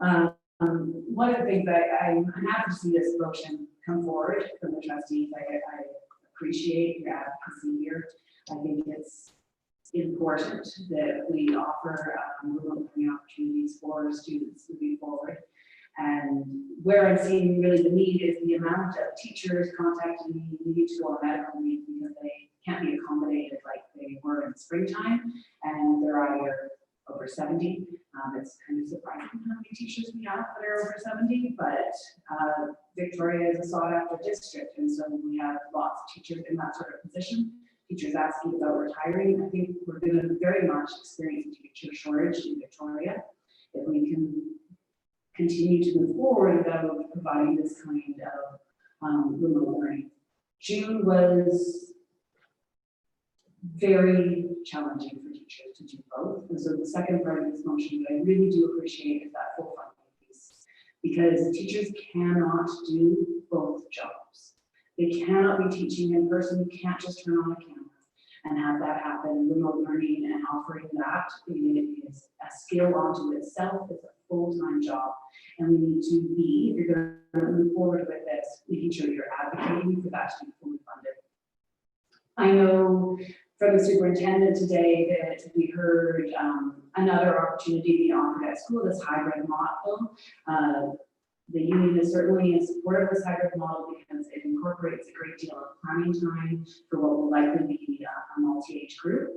One of the things that I'm happy to see this motion come forward from the trustees. I appreciate your advocacy here. I think it's important that we offer remote learning opportunities for students moving forward. And where I'm seeing really the need is the amount of teachers contacting me, needing to go on medical leave because they can't be accommodated like they were in springtime, and they're either over 70. It's kind of surprising how many teachers we have that are over 70, but Victoria is a sought after district, and so we have lots of teachers in that sort of position. Teachers asking about retiring. I think we're going to very much experience a teacher shortage in Victoria if we can continue to move forward without providing this kind of remote learning. June was very challenging for teachers to do both. And so the second part of this motion that I really do appreciate is that full funding piece, because teachers cannot do both jobs. They cannot be teaching in person. You can't just turn on a camera and have that happen. Remote learning and offering that is a skill unto itself. It's a full-time job. And we need to be, if you're going to move forward with this, making sure you're advocating for that to be fully funded. I know from the superintendent today that we heard another opportunity being offered at school, this hybrid model. The union is certainly in support of this hybrid model because it incorporates a great deal of planning time for what will likely be a multi-age group.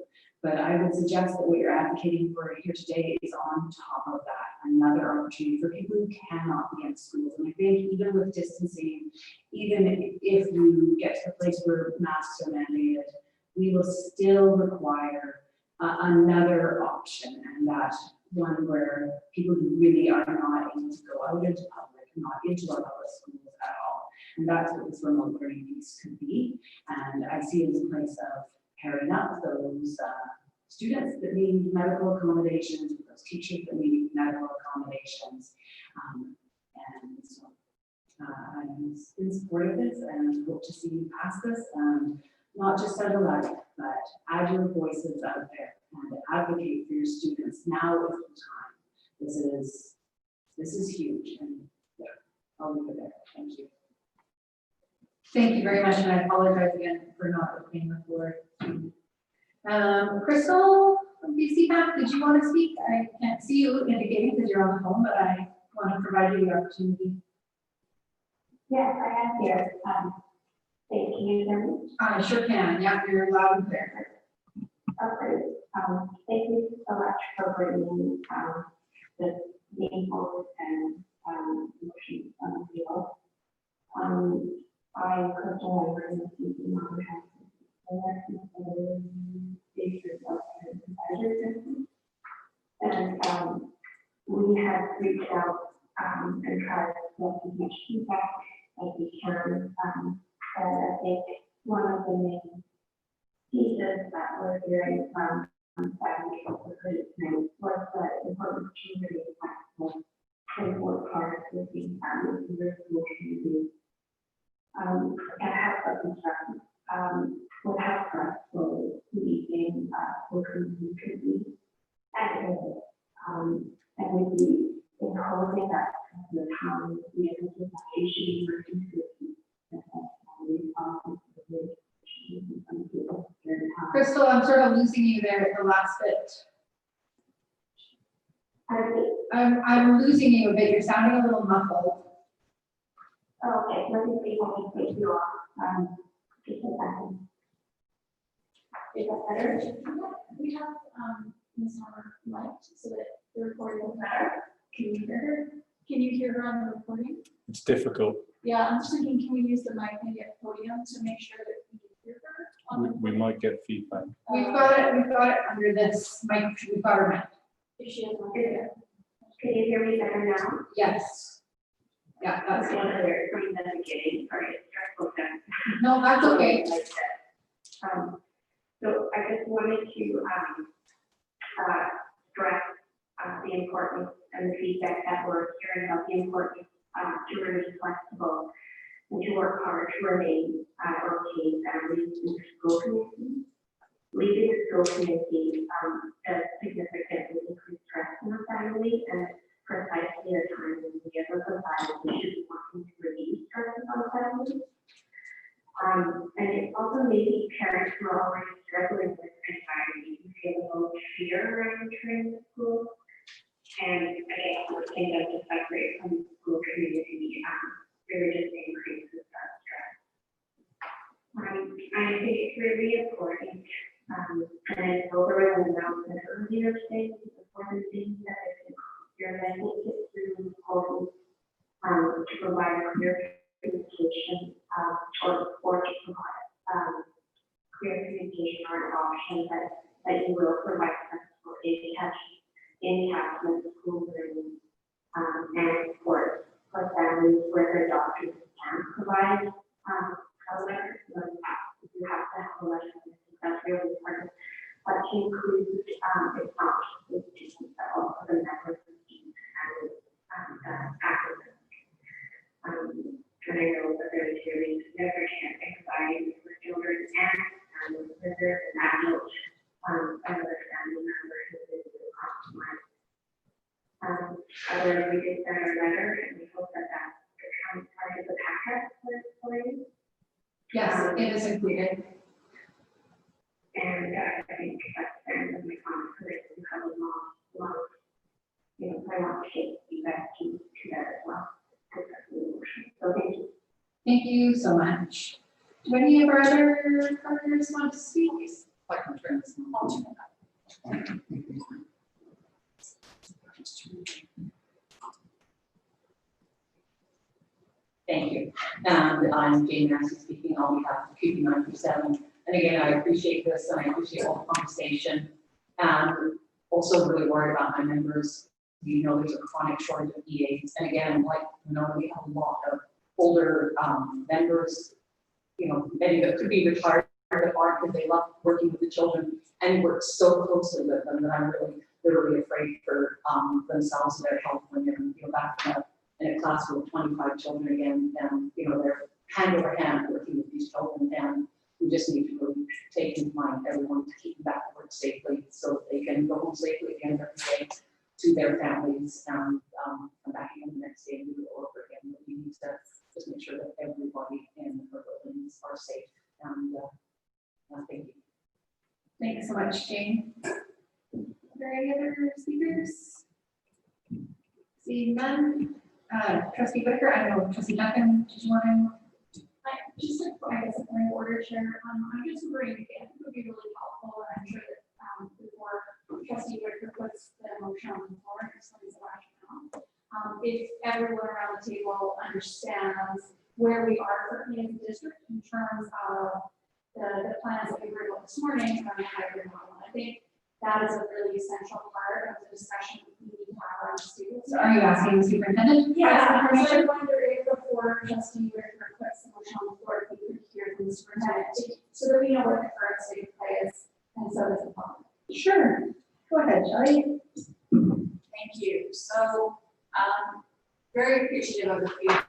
But I would suggest that what you're advocating for here today is on top of that, another opportunity for people who cannot be in schools. And I think even with distancing, even if you get to the place where masks are mandated, we will still require another option, and that one where people who really are not able to go out into public, not into our public schools at all. And that's what this remote learning piece could be. And I see it as a place of pairing up those students that need medical accommodations with those teachers that need medical accommodations. And so I'm in support of this and hope to see you pass this. Not just send a letter, but add your voices out there and advocate for your students. Now is the time. This is huge, and yeah, I'll leave it there. Thank you. Thank you very much, and I apologize again for not opening the floor. Crystal from BCPAC, did you want to speak? I can't see you indicating because you're on the phone, but I want to provide you the opportunity. Yes, I am here. Thank you. I sure can. Yeah, you're loud and clear. Okay. Thank you so much for bringing this meaningful and motion on the field. I Crystal, I'm speaking on behalf of and we have reached out and tried to get as much feedback as we can. I think one of the main pieces that we're hearing from financial recruitment was the importance to really flexible and work hard with the community. And have some construction will have us will be in working community and with the encouraging that the town the education working Crystal, I'm sort of losing you there at the last bit. I'm losing you a bit. You're sounding a little muffled. Okay, let me see if I can take you off. Just a second. Is that better? We have Ms. Harmer liked, so that the recording will matter. Can you hear her? Can you hear her on the recording? It's difficult. Yeah, I'm just thinking, can we use the mic maybe at the podium to make sure that we can hear her? On the We might get feedback. We've got it under this mic, we've got her mic. If she doesn't hear it. Can you hear me better now? Yes. Yeah, that's That's one of their screens at the beginning, sorry, it's stressful then. no, that's okay. So I just wanted to stress the importance and the feedback that we're hearing about the importance to remain flexible and to work hard to remain okay families in the school community. Leaving the school community does significantly increase stress in the family, and precisely the time when we as a society should be working to relieve stress on families. And it also maybe parents who are already struggling with anxiety who feel a little fear around returning to school. And again, we're seeing that just separate from the school community, really just increases that stress. I think it's really important, and there was an announcement earlier today, one of the things that I think you're making is really important to provide a clear communication or to provide clear communication or an option that you will provide flexible in-capsule school learning and support for families where their doctors can provide however, you have to have a letter. That's really important. But to include it's not just the students, but also the members of the students and faculty. And I know that there is really significant anxiety for children and visitors and adults, other family members who have been compromised. We did send a letter, and we hope that becomes part of the packet for you. Yes, it is included. And I think that's the end of my comments, because it's become a long, I want to take feedback to that as well. So thank you. Thank you so much. Do any of our other partners want to speak? I can turn this on. Thank you. And I'm Jane Massey speaking on behalf of QP937. And again, I appreciate this and I appreciate all the conversation. Also really worried about my members. You know, there's a chronic shortage of EAs. And again, like, we have a lot of older members, many that could be retired but aren't because they love working with the children and work so closely with them that I'm really afraid for themselves and their health when they're back in a class with 25 children again, and they're hand over hand working with these children, and we just need to really take into mind everyone to keep them back to work safely so that they can go home safely at the end of the day to their families and come back in the next day and do it all over again. But we need to just make sure that everybody in our buildings are safe. And thank you. Thanks so much, Jane. Are there any other speakers? Seeing none. Trustee Whitaker, I don't know, Trustee Duncan, did you want to? Just a point of order, Chair. I'm just wondering, it would be really helpful, and I'm sure that before Trustee Whitaker puts the motion on the floor and explains the rationale, if everyone around the table understands where we are currently in the district in terms of the plans that we heard about this morning on the hybrid model. I think that is a really essential part of the discussion we need to have around students. So are you asking the superintendent? Yeah, so I wonder if before Trustee Whitaker puts the motion on the floor, if we could hear from the superintendent, so that we know what the current state of play is, and so does the public. Sure. Go ahead, Shelley. Thank you. So, very appreciative of the feedback.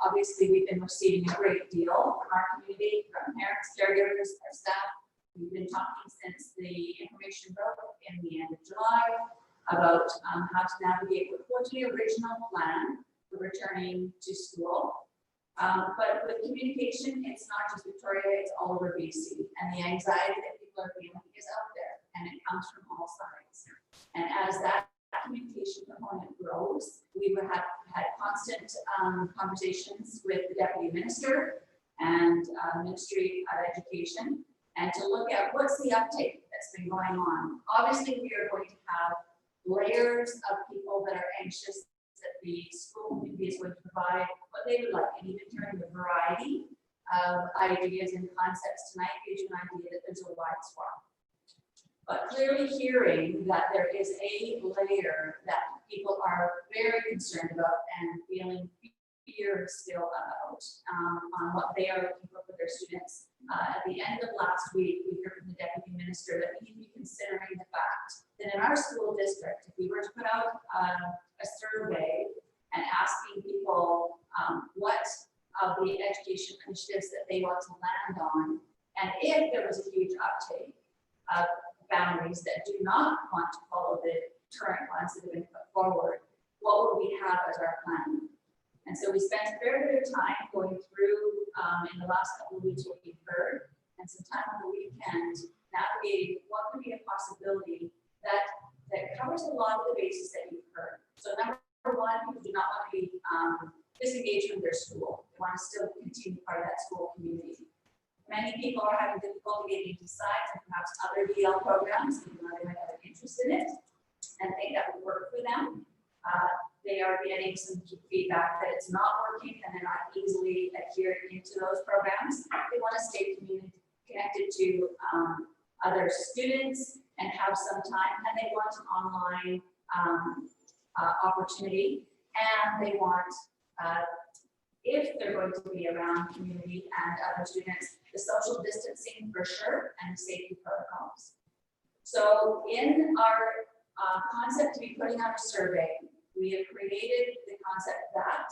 Obviously, we've been receiving a great deal from our community, from parents, caregivers, our staff. We've been talking since the information broke in the end of July about how to navigate what was the original plan for returning to school. But with communication, it's not just Victoria, it's all over BC. And the anxiety that people are feeling is out there, and it comes from all sides. And as that communication component grows, we would have had constant conversations with the Deputy Minister and Ministry of Education, and to look at what's the uptake that that's been going on. Obviously, we are going to have layers of people that are anxious that the school community is going to provide what they would like, and even hearing the variety of ideas and concepts tonight gives you an idea that there's a wide swath. But clearly hearing that there is a layer that people are very concerned about and feeling fear still about on what they are looking for their students. At the end of last week, we heard from the deputy minister that we need to be considering the fact that in our school district, if we were to put out a survey and asking people what of the education initiatives that they want to land on, and if there was a huge uptake of families that do not want to follow the current ones that have been put forward, what would we have as our plan? And so we spent a fair bit of time going through in the last couple of weeks what we've heard, and some time on the weekend navigating what could be a possibility that covers a lot of the bases that you've heard. So number one, people do not want to be disengaged from their school. They want to still continue part of that school community. Many people are having difficulty getting into sites and perhaps other DL programs, even though they might have an interest in it and think that would work for them. They are getting some feedback that it's not working and they're not easily adhered into those programs. They want to stay connected to other students and have some time, and they want an online opportunity, and they want, if they're going to be around community and other students, the social distancing for sure and safety protocols. So in our concept to be putting out a survey, we have created the concept that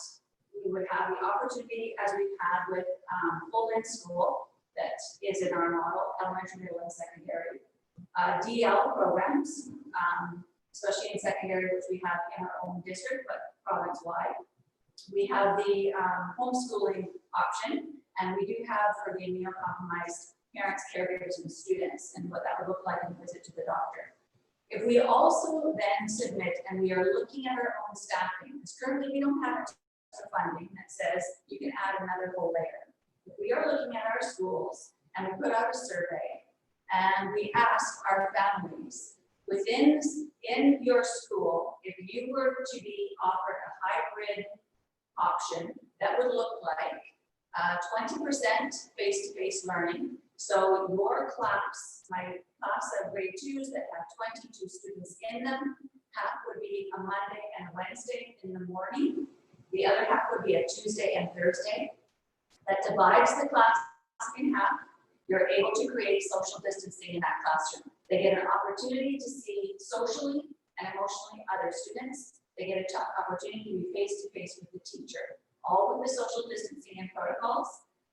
we would have the opportunity, as we've had with full-in school, that is in our model, elementary, middle, and secondary, DL programs, especially in secondary, which we have in our own district, but province-wide. We have the homeschooling option, and we do have for the immunocompromised parents, caregivers, and students, and what that would look like in a visit to the doctor. If we also then submit, and we are looking at our own staffing, because currently we don't have extra funding that says you can add another whole layer. If we are looking at our schools and we put out a survey and we ask our families within in your school, if you were to be offered a hybrid option, that would look like 20% face-to-face learning. So your class, my class of grade 2s that have 22 students in them, half would be a Monday and a Wednesday in the morning. The other half would be a Tuesday and Thursday. That divides the class in half. You're able to create social distancing in that classroom. They get an opportunity to see socially and emotionally other students. They get an opportunity to be face-to-face with the teacher, all with the social distancing and protocols.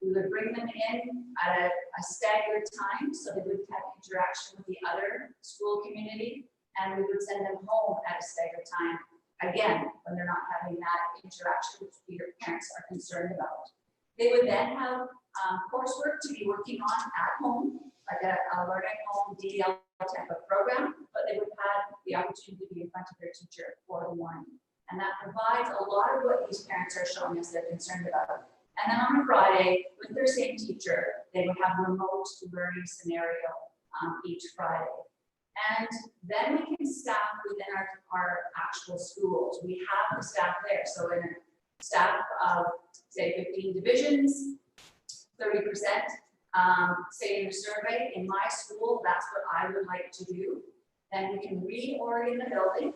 We would bring them in at a staggered time so they would have interaction with the other school community, and we would send them home at a staggered time, again, when they're not having that interaction which your parents are concerned about. They would then have coursework to be working on at home, like a learning home DL type of program, but they would have the opportunity to be in front of their teacher for the morning. And that provides a lot of what these parents are showing us they're concerned about. And then on a Friday, with their same teacher, they would have remote learning scenario each Friday. And then we can staff within our actual schools. We have the staff there. So in a staff of, say, 15 divisions, 30%, say in the survey, in my school, that's what I would like to do. Then we can reorient the building,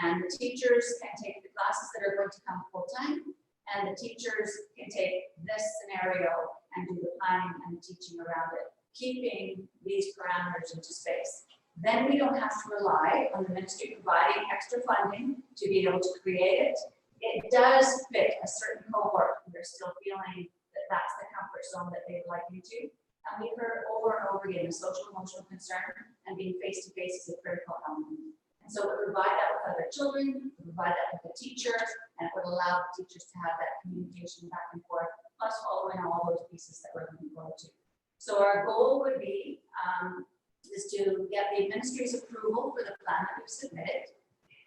and the teachers can take the classes that are going to come full-time, and the teachers can take this scenario and do the planning and the teaching around it, keeping these parameters into space. Then we don't have to rely on the ministry providing extra funding to be able to create it. It does fit a certain cohort. They're still feeling that that's the comfort zone that they'd like you to. And we've heard over and over again the social emotional concern and being face-to-face is a critical element. And so we provide that with other children, we provide that with the teacher, and it would allow the teachers to have that communication back and forth, plus following all those pieces that we're looking forward to. So our goal would be is to get the ministry's approval for the plan that we've submitted,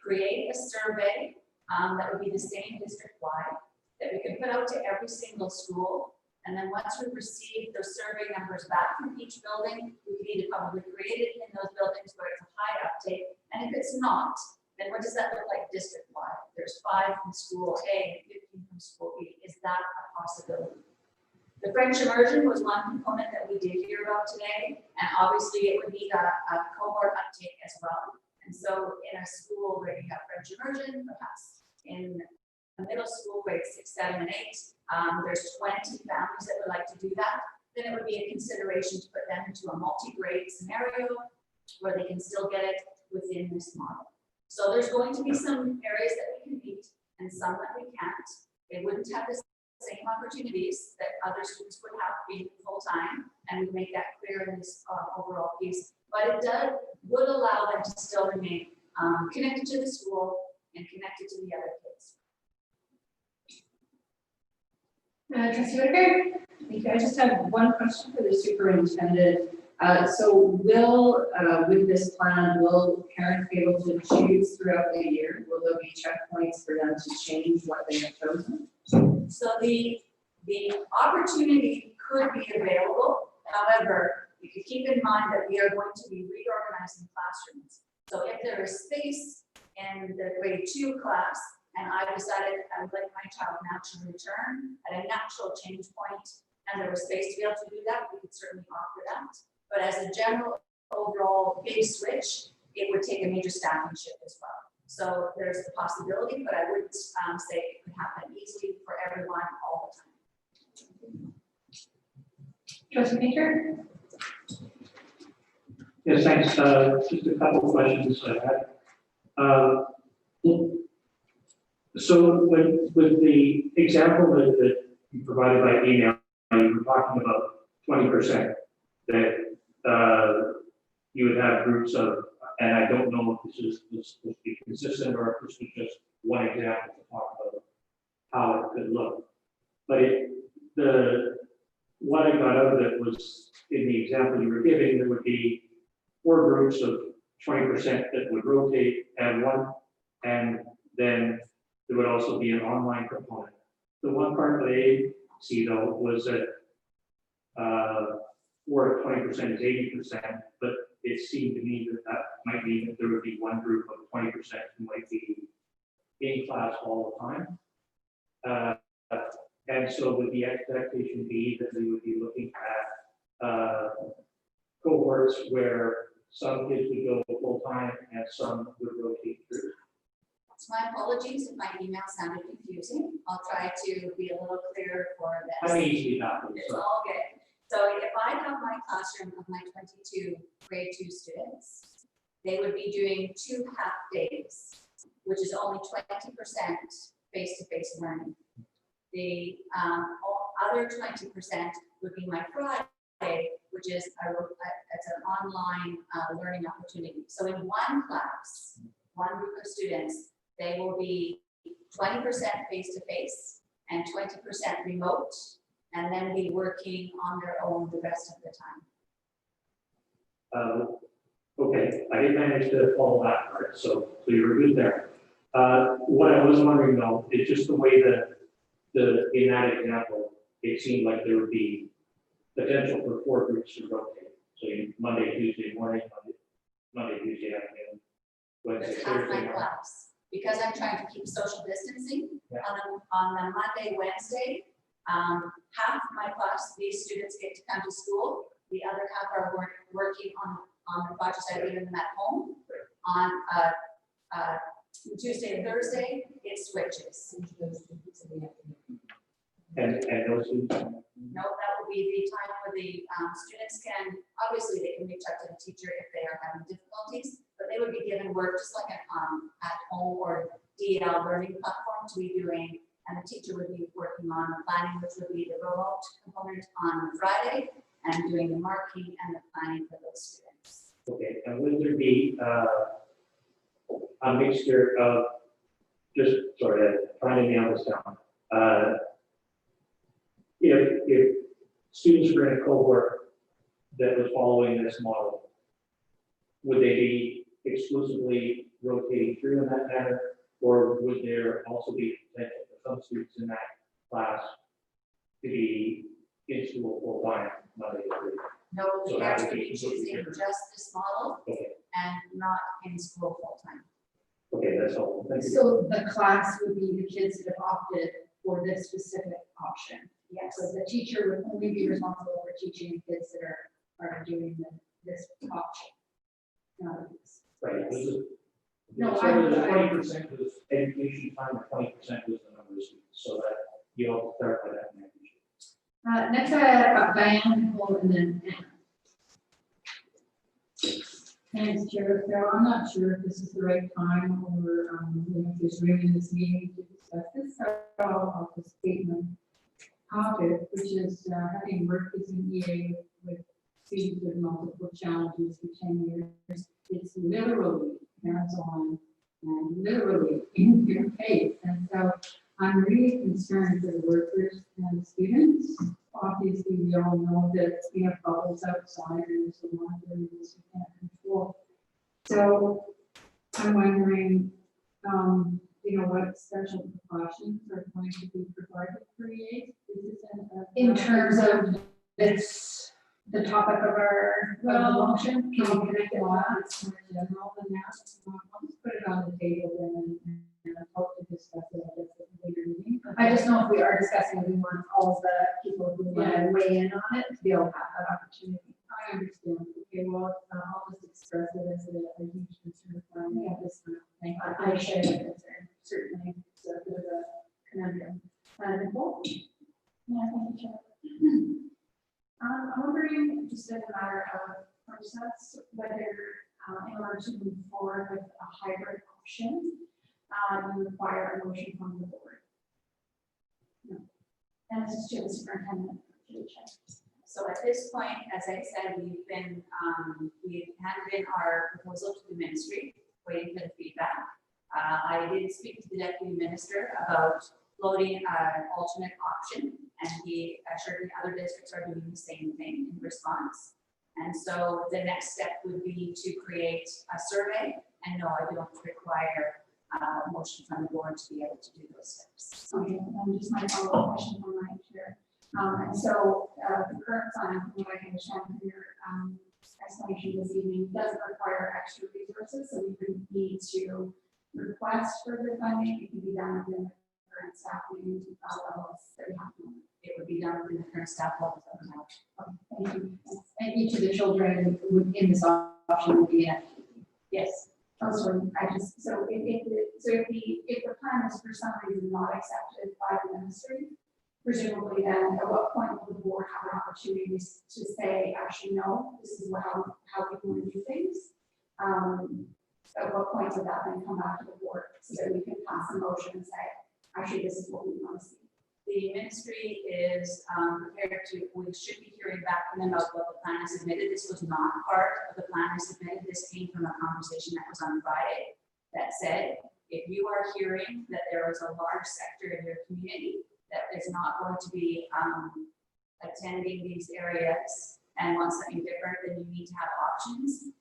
create a survey that would be the same district-wide, that we can put out to every single school, And then once we receive those survey numbers back from each building, we could either probably create it in those buildings where it's a high uptake. And if it's not, then what does that look like district-wide? There's 5 from school A, 15 from school B. Is that a possibility? The French immersion was one component that we did hear about today. And obviously it would need a cohort uptake as well. And so in a school where you have French immersion, perhaps in a middle school, grades 6, 7, and 8, there's 20 families that would like to do that, then it would be a consideration to put them into a multi-grade scenario where they can still get it within this model. So there's going to be some areas that we can meet and some that we can't. They wouldn't have the same opportunities that other students would have being full-time, and we make that clear in this overall piece. But it would allow them to still remain connected to the school and connected to the other kids. Trustee Whitaker? Thank you. I just have one question for the superintendent. So will, with this plan, will parents be able to choose throughout the year? Will there be checkpoints for them to change what they have chosen? So the opportunity could be available. However, you could keep in mind that we are going to be reorganizing classrooms. So if there is space in the grade 2 class, and I decided I would like my child naturally return at a natural change point, and there was space to be able to do that, we could certainly offer that. But as a general overall big switch, it would take a major staffing shift as well. So there's the possibility, but I wouldn't say it could happen easily for everyone all the time. Trustee Baker? Yes, thanks. Just a couple of questions I had. So with the example that you provided by email, you were talking about 20% that you would have groups of, and I don't know if this would be consistent or if this was just one example to talk about how it could look. But what I got out of it was, in the example you were giving, there would be 4 groups of 20% that would rotate and then there would also be an online component. The one part that I see though was that 4 to 20% is 80%, but it seemed to me that might mean that there would be one group of 20% who might be in class all the time. And so would the expectation be that we would be looking at cohorts where some kids would go full time and some would rotate through? So my apologies if my email sounded confusing. I'll try to be a little clearer for this. I'm easy enough. It's So. all good. So if I have my classroom of my 22 grade 2 students, they would be doing 2 half days, which is only 20% face-to-face learning. The other 20% would be my Friday, which is it's an online learning opportunity. So in one class, one group of students, they will be 20% face-to-face and 20% remote, and then be working on their own the rest of the time. Okay, I didn't manage to follow that part, so you were good there. What I was wondering though, is just the way that in that example, it seemed like there would be potential for 4 groups to rotate. So Monday, Tuesday morning, Monday, Tuesday afternoon, Wednesday, That's half Thursday my morning. class. Because I'm trying to keep social distancing, Yeah. on the Monday, Wednesday, half my class, these students get to come to school. The other half are working on the projects I leave them at home. On Tuesday and Thursday, it switches. And those who, No, that will be the time where the students can, obviously they can reach out to the teacher if they are having difficulties, but they would be given work just like an at home or DL learning platform to be doing, and the teacher would be working on the planning, which would be the remote component on Friday, and doing the marking and the planning for those students. okay, and would there be a mixture of, just sort of trying to nail this down. If students were in a cohort that was following this model, would they be exclusively rotating through in that manner, or would there also be potential for some students in that class to be in school full time, Monday to Thursday. No, So the that parents would would be be completely choosing different. just this model Okay, and not in school full-time. okay, that's all. Thank you. So the class would be the kids that have opted for this specific option. Yes. So the teacher would only be responsible for teaching kids that are doing this option. Not this. Right, this is. No, So I'm- the 20% was education time, and 20% was the number of students, so that you all clarify that. And I appreciate it. Next, I have Diane, Nicole, and then Anne. Thanks, Chair. So I'm not sure if this is the right time or, if there's room in this meeting to discuss this. So I'll just state my topic, which is having worked as an EA with students with multiple challenges for 10 years. It's literally hands-on and literally in your face. And so I'm really concerned for the workers and students. Obviously, we all know that we have bubbles outside and there's a lot of areas we can't control. So I'm wondering, what special precautions are going to be provided for EAs? Is this in terms of this, the topic of our motion? Can we connect it on? It's more general than that. I'll just put it on the table then and hope to discuss it at this later meeting. I just know if we are discussing it, we want all the people who want to weigh in on it to be able to have that opportunity. I understand. Okay, well, I'll just express it as a huge concern for me at this time. Thank you. I share the concern, certainly. It's a bit of a conundrum. Nicole? Yeah, thank you, Chair. I'm wondering, just as a matter of process, whether in order to move forward with a hybrid option, you require a motion from the board. No. And this is to the superintendent. To the chair. So at this point, as I said, we've handed in our proposal to the ministry, waiting for the feedback. I did speak to the deputy minister about floating an alternate option, and he assured me other districts are doing the same thing in response. And so the next step would be to create a survey, and no, I don't require a motion from the board to be able to do those steps. Okay, and just my follow-up question from my chair. And so the current plan, from what I can understand from your explanation this evening, doesn't require extra resources, so we wouldn't need to request further funding. It can be done within the current staffing levels that we have. It would be done within the current staff levels that we have. Thank you. And each of the children would, in this option would be an activity. Yes. Oh, sorry, so if the plan is for some reason not accepted by the ministry, presumably then at what point will the board have an opportunity to say, actually, no, this is how we want to do things? At what point would that then come back to the board so that we can pass a motion and say, actually, this is what we want to see? The ministry is prepared to, we should be hearing back from them about what the plan is submitted. This was not part of the plan I submitted. This came from a conversation that was on Friday that said, if you are hearing that there is a large sector in your community that is not going to be attending these areas and wants something different, then you need to have options.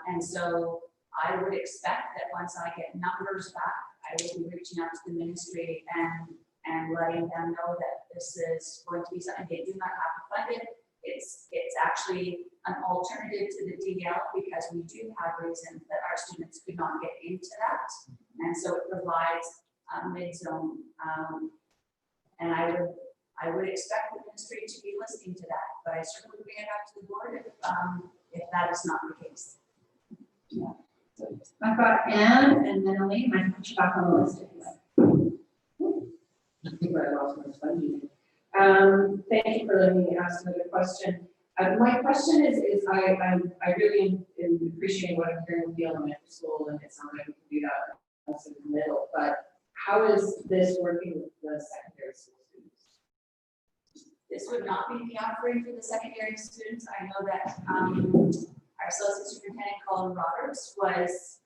And so I would expect that once I get numbers back, I will be reaching out to the ministry and letting them know that this is going to be something they do not have to fund it. It's actually an alternative to the DL because we do have reasons that our students could not get into that. And so it provides a mid-zone. And I would expect the ministry to be listening to that, but I certainly would bring it up to the board if that is not the case. Yeah. So I've got Anne and then Elaine, I put you back on the list. I think I lost my sponge. Thank you for letting me ask another question. My question is I really appreciate what I'm hearing with the elementary school, and it sounds like we can do that also in the middle, but how is this working with the secondary school students? This would not be the offering for the secondary students. I know that our associate superintendent, Colin Roberts, was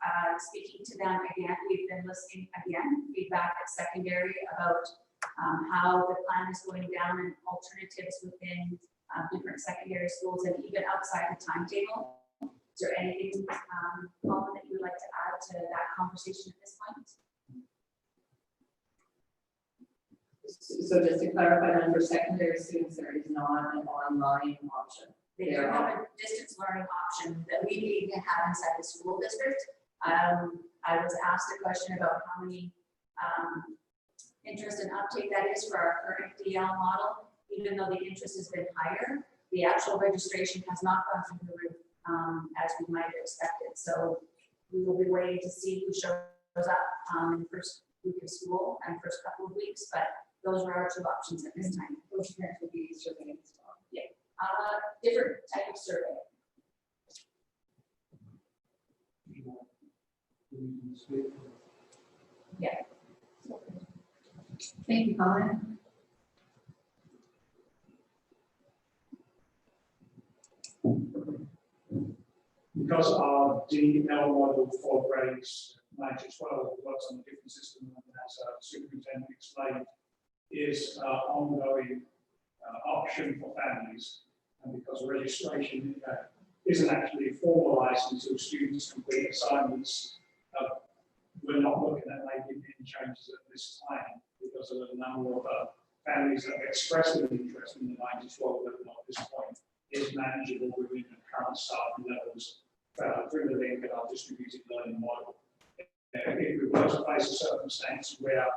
speaking to them again. We've been listening again, feedback at secondary about how the plan is going down and alternatives within different secondary schools and even outside the timetable. Is there anything, Colin, that you would like to add to that conversation at this point? So just to clarify, then for secondary students, there is not an online option. They do have a distance learning option that we even have inside the school district. I was asked a question about how many interest and uptake that is for our current DL model. Even though the interest has been higher, the actual registration has not gone through the roof as we might have expected. So we will be waiting to see who shows up in the first week of school and first couple of weeks, but those are our two options at this time. Those parents will be surveying as well. Different type of survey. Yeah. Thank you, Colin. Because our DL model for grades 9 to 12 works on a different system, and as our superintendent explained, is ongoing option for families. And because registration isn't actually formalized until students complete assignments, we're not looking at making any changes at this time because of the number of families that have expressed an interest in the 9 to 12 level at this point is manageable within the current staffing levels through the link at our distributed learning model. If we were to face a circumstance where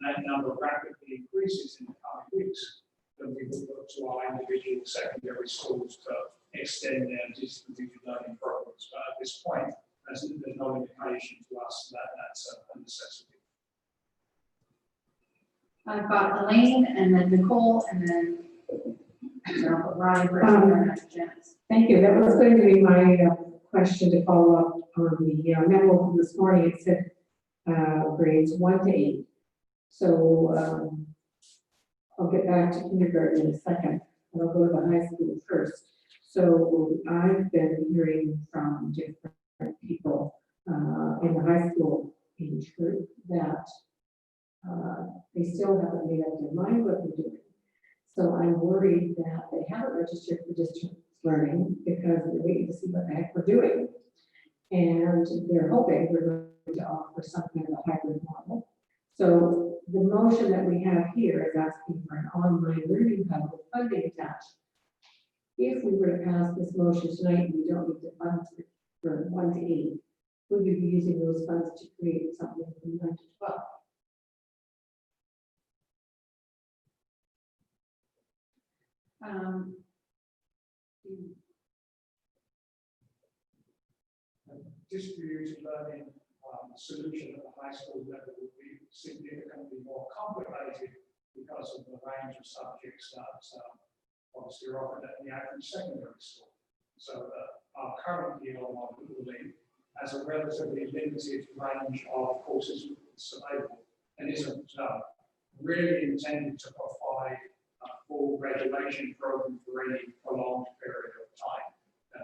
that number rapidly increases in the coming weeks, then we would look to our individual secondary schools to extend their distributed learning programs. But at this point, there's no indication to us that that's a necessity. I've got Elaine and then Nicole and then I'll put Ryan first and then after Janice. Thank you. That was going to be my question to follow up on the memo from this morning. It said grades 1 to 8. So I'll get back to kindergarten in a second, and I'll go to the high school first. So I've been hearing from different people in the high school age group that they still haven't made up their mind what they're doing. So I'm worried that they haven't registered for distance learning because they're waiting to see what the heck we're doing. And they're hoping we're going to offer some kind of a hybrid model. So the motion that we have here is asking for an online learning hub with funding attached. If we were to pass this motion tonight, we don't need the funds for 1 to 8. Would you be using those funds to create something from 9 to 12? Distributed learning solution at the high school level would be significantly more complicated because of the range of subjects that obviously are offered at the average secondary school. So our current DL model has a relatively limited range of courses available and isn't really intended to provide a full graduation program for any prolonged period of time.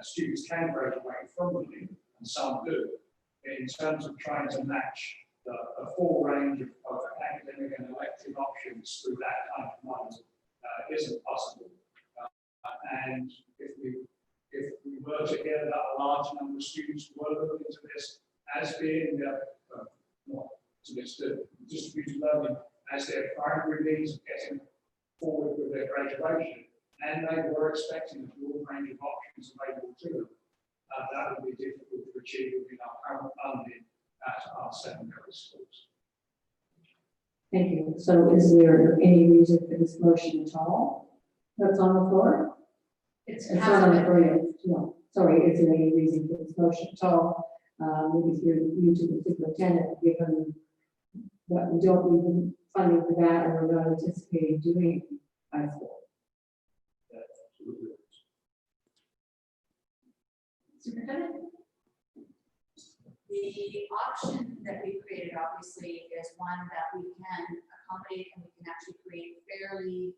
Students can graduate from the link, and some do. In terms of trying to match the full range of academic and elective options through that kind of model isn't possible. And if we were to get a large number of students who were looking into this as being distributed learning as their primary means of getting forward with their graduation, and they were expecting a broad range of options available to them, that would be difficult to achieve within our current funding at our secondary schools. Thank you. So is there any reason for this motion at all that's on the floor? It's not on the floor yet. No, sorry, is there any reason for this motion at all? Maybe through you to the superintendent, given that we don't need funding for that and we're not anticipating doing high school. Superintendent? The option that we created obviously is one that we can accommodate and we can actually create fairly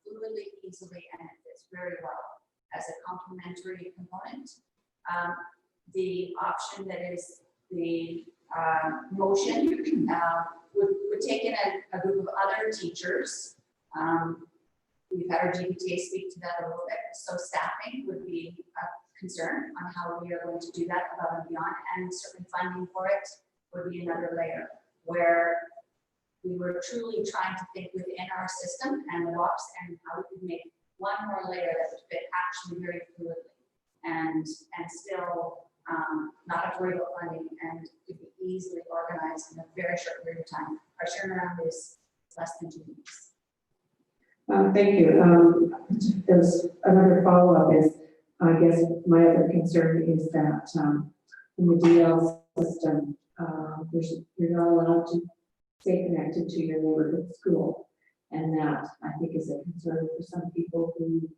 fluidly, easily, and it fits very well as a complementary component. The option that is the motion would take in a group of other teachers. We've had our GPTA speak to that a little bit. So staffing would be a concern on how we are going to do that above and beyond, and certainly funding for it would be another layer where we were truly trying to think within our system and the box and how we could make one more layer that would fit actually very fluidly and still not have to worry about funding and could be easily organized in a very short period of time. Our turnaround is less than 2 weeks. Thank you. There's another follow-up is, I guess my other concern is that in the DL system, you're not allowed to stay connected to your neighborhood school. And that I think is a concern for some people who,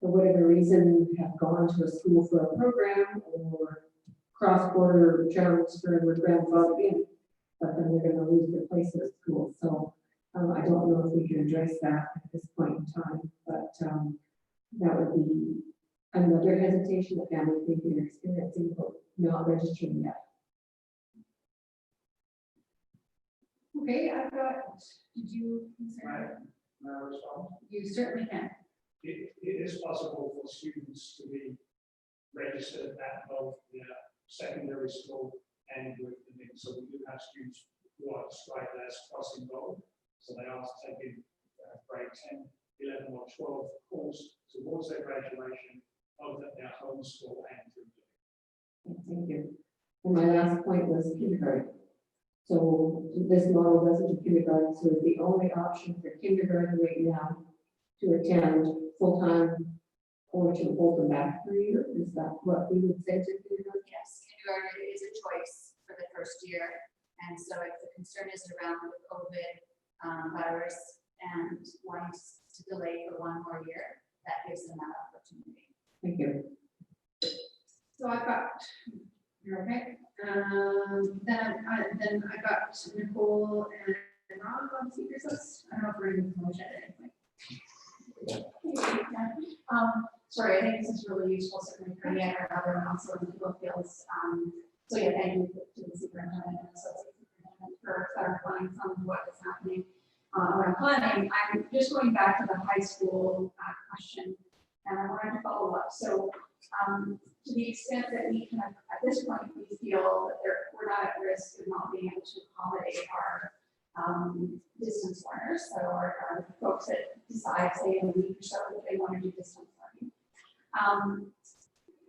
for whatever reason, have gone to a school for a program or cross-border transfer and were grandfathered in, but then they're going to lose their place at school. So I don't know if we can address that at this point in time, but that would be another hesitation that families may be experiencing, but not registering yet. Okay, I've got, did you consider? You certainly can. It is possible for students to be registered at both the secondary school and with the mix. So we do have students who are described as crossing both. So they are taking grade 10, 11 or 12 course towards their graduation, both at their home school and through. Thank you. And my last point was kindergarten. So this model doesn't do kindergarten, so the only option for kindergarten right now to attend full-time or to hold them back for a year. Is that what we would say to kindergarten? Yes, kindergarten is a choice for the first year. And so if the concern is around the COVID virus and wanting to delay for 1 more year, that gives them that opportunity. Thank you. So I've got, you're okay. Then I got Nicole and Rob on speakers list. I don't know if we're in the motion at any point. Sorry, I think this is really useful, certainly for me and other amounts of people fields. So yeah, thank you to the superintendent and associate superintendent for clarifying some of what is happening around planning. I'm just going back to the high school question, and I wanted to follow up. So to the extent that we can, at this point, we feel that we're not at risk of not being able to accommodate our distance learners, so our folks that decide, say, in a week or so, that they want to do distance learning.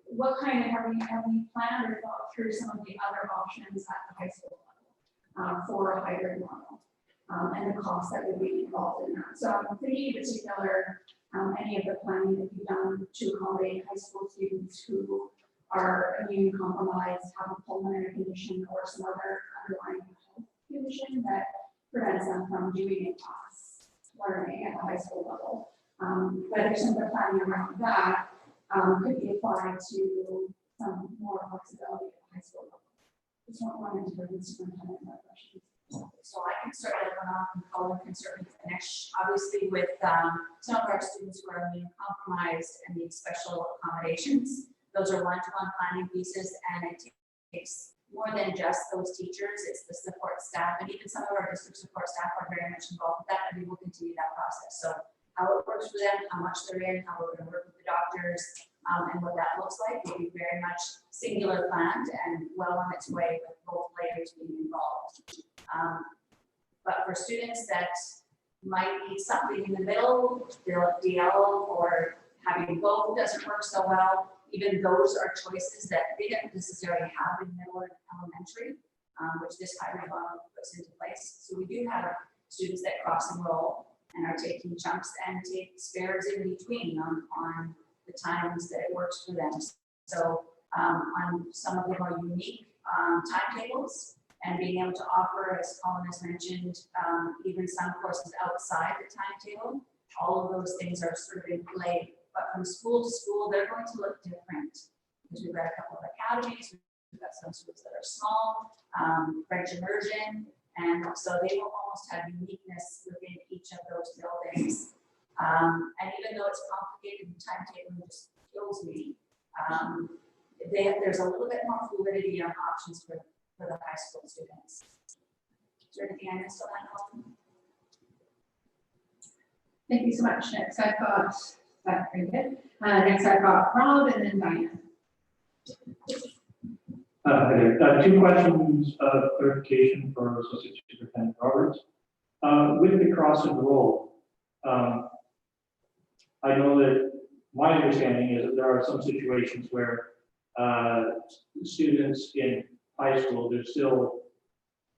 What kind of, have we planned or thought through some of the other options at the high school level for a hybrid model and the costs that would be involved in that? So I'm thinking in particular, any of the planning that you've done to accommodate high school students who are immune compromised, have a pulmonary condition or some other underlying health condition that prevents them from doing in-class learning at the high school level. Whether some of the planning around that could be applied to some more flexibility at the high school level. Just wanted to hear the superintendent my questions. So I can certainly run off and Colin can certainly finish. Obviously with some of our students who are immune compromised and need special accommodations, those are one-to-one planning pieces, and it takes more than just those teachers, it's the support staff, and even some of our district support staff are very much involved with that, and we will continue that process. So how it works for them, how much they're in, how we're going to work with the doctors, and what that looks like will be very much singular planned and well on its way with both layers being involved. But for students that might need something in the middle, DL or having both doesn't work so well, even those are choices that they don't necessarily have in middle or elementary, which this hybrid model puts into place. So we do have students that cross enroll and are taking chunks and take spares in between on the times that it works for them. So on some of the more unique timetables, and being able to offer, as Colin has mentioned, even some courses outside the timetable, all of those things are sort of in play. But from school to school, they're going to look different. Because we've got a couple of academies, we've got some schools that are small, French Immersion, and so they will almost have uniqueness within each of those buildings. And even though it's complicated, the timetable just kills me. There's a little bit more fluidity on options for the high school students. Is there anything I missed on that, Colin? Thank you so much. Next I've got, that's very good. Next I've got Rob and then Diane. Two questions of clarification for Associate Superintendent Roberts. With the cross enroll, I know that my understanding is that there are some situations where students in high school, they're still,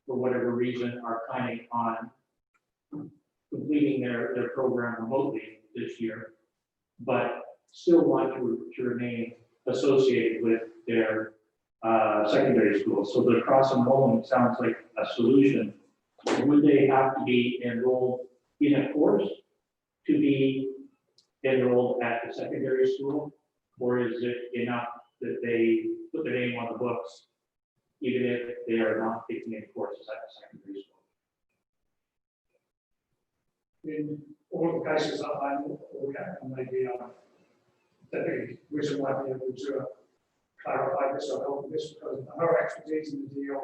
for whatever reason, are planning on completing their program remotely this year, but still want to remain associated with their secondary school. So the cross enrollment sounds like a solution. Would they have to be enrolled in a course to be enrolled at the secondary school? Or is it enough that they put their name on the books, even if they are not taking any courses at the secondary school? In all the cases that I look at, and maybe Deputy Wizard might be able to clarify this or help with this, because of her expertise in the deal,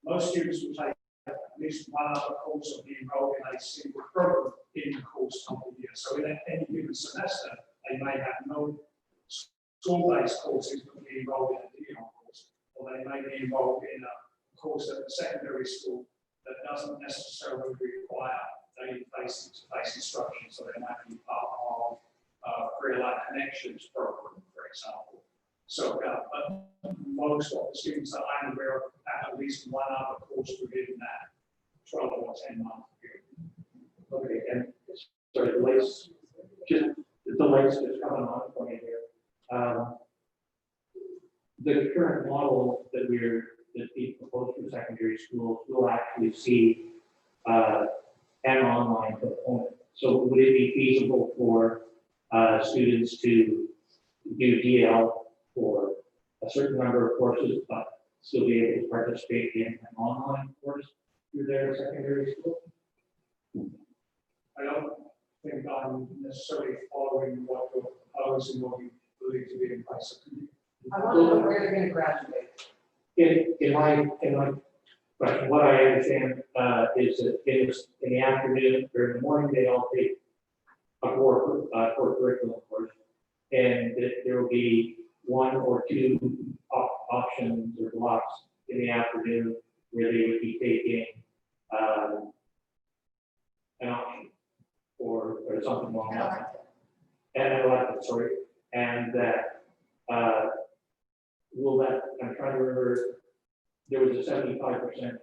most students will take at least one other course or be enrolled in a single program in the course of the year. So in any given semester, they may have no school-based courses but be enrolled in a DEON course, or they may be enrolled in a course at the secondary school that doesn't necessarily require daily face-to-face instruction. So they might be part of Career Life Connections program, for example. So but most of the students that I'm aware of have at least one other course within that 12 or 10 month period. Okay, and sorry, the lights, just the lights just coming on for me here. The current model that we propose for secondary schools will actually see an online component. So would it be feasible for students to do DL for a certain number of courses, but still be able to participate in an online course through their secondary school? I don't think I'm necessarily following what you're proposing or you believe to be in place. I want to know where they're going to graduate. In my question, what I understand is that in the afternoon or in the morning, they all take a core curriculum course, and that there will be one or two options or blocks in the afternoon where they would be taking an option or something along that. And an elective, sorry, and that will that, I'm trying to remember, there was a 75%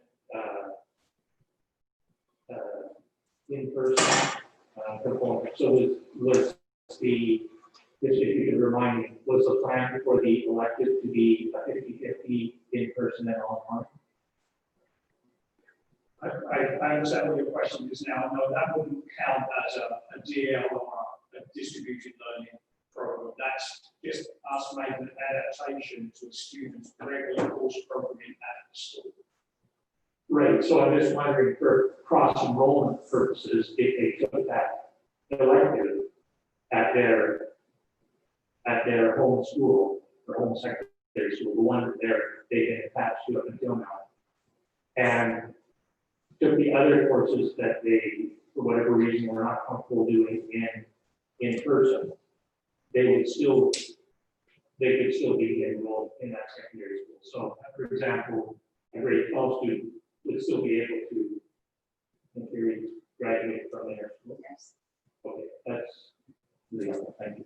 in-person component. So was the, if you could remind me, was the plan for the elective to be a 50-50 in-person and online? I understand what your question is now. No, that wouldn't count as a DL or a distributed learning program. That's just us making an adaptation to a student's regular course programming at the school. Right, so I'm just wondering for cross-enrollment purposes, if they took that elective at their home school or home secondary school, the one that they've been attached to up until now, and took the other courses that they, for whatever reason, were not comfortable doing in person, they could still be enrolled in that secondary school. So, for example, a grade 12 student would still be able to, in theory, graduate from their school. Yes. Okay, that's really helpful. Thank you.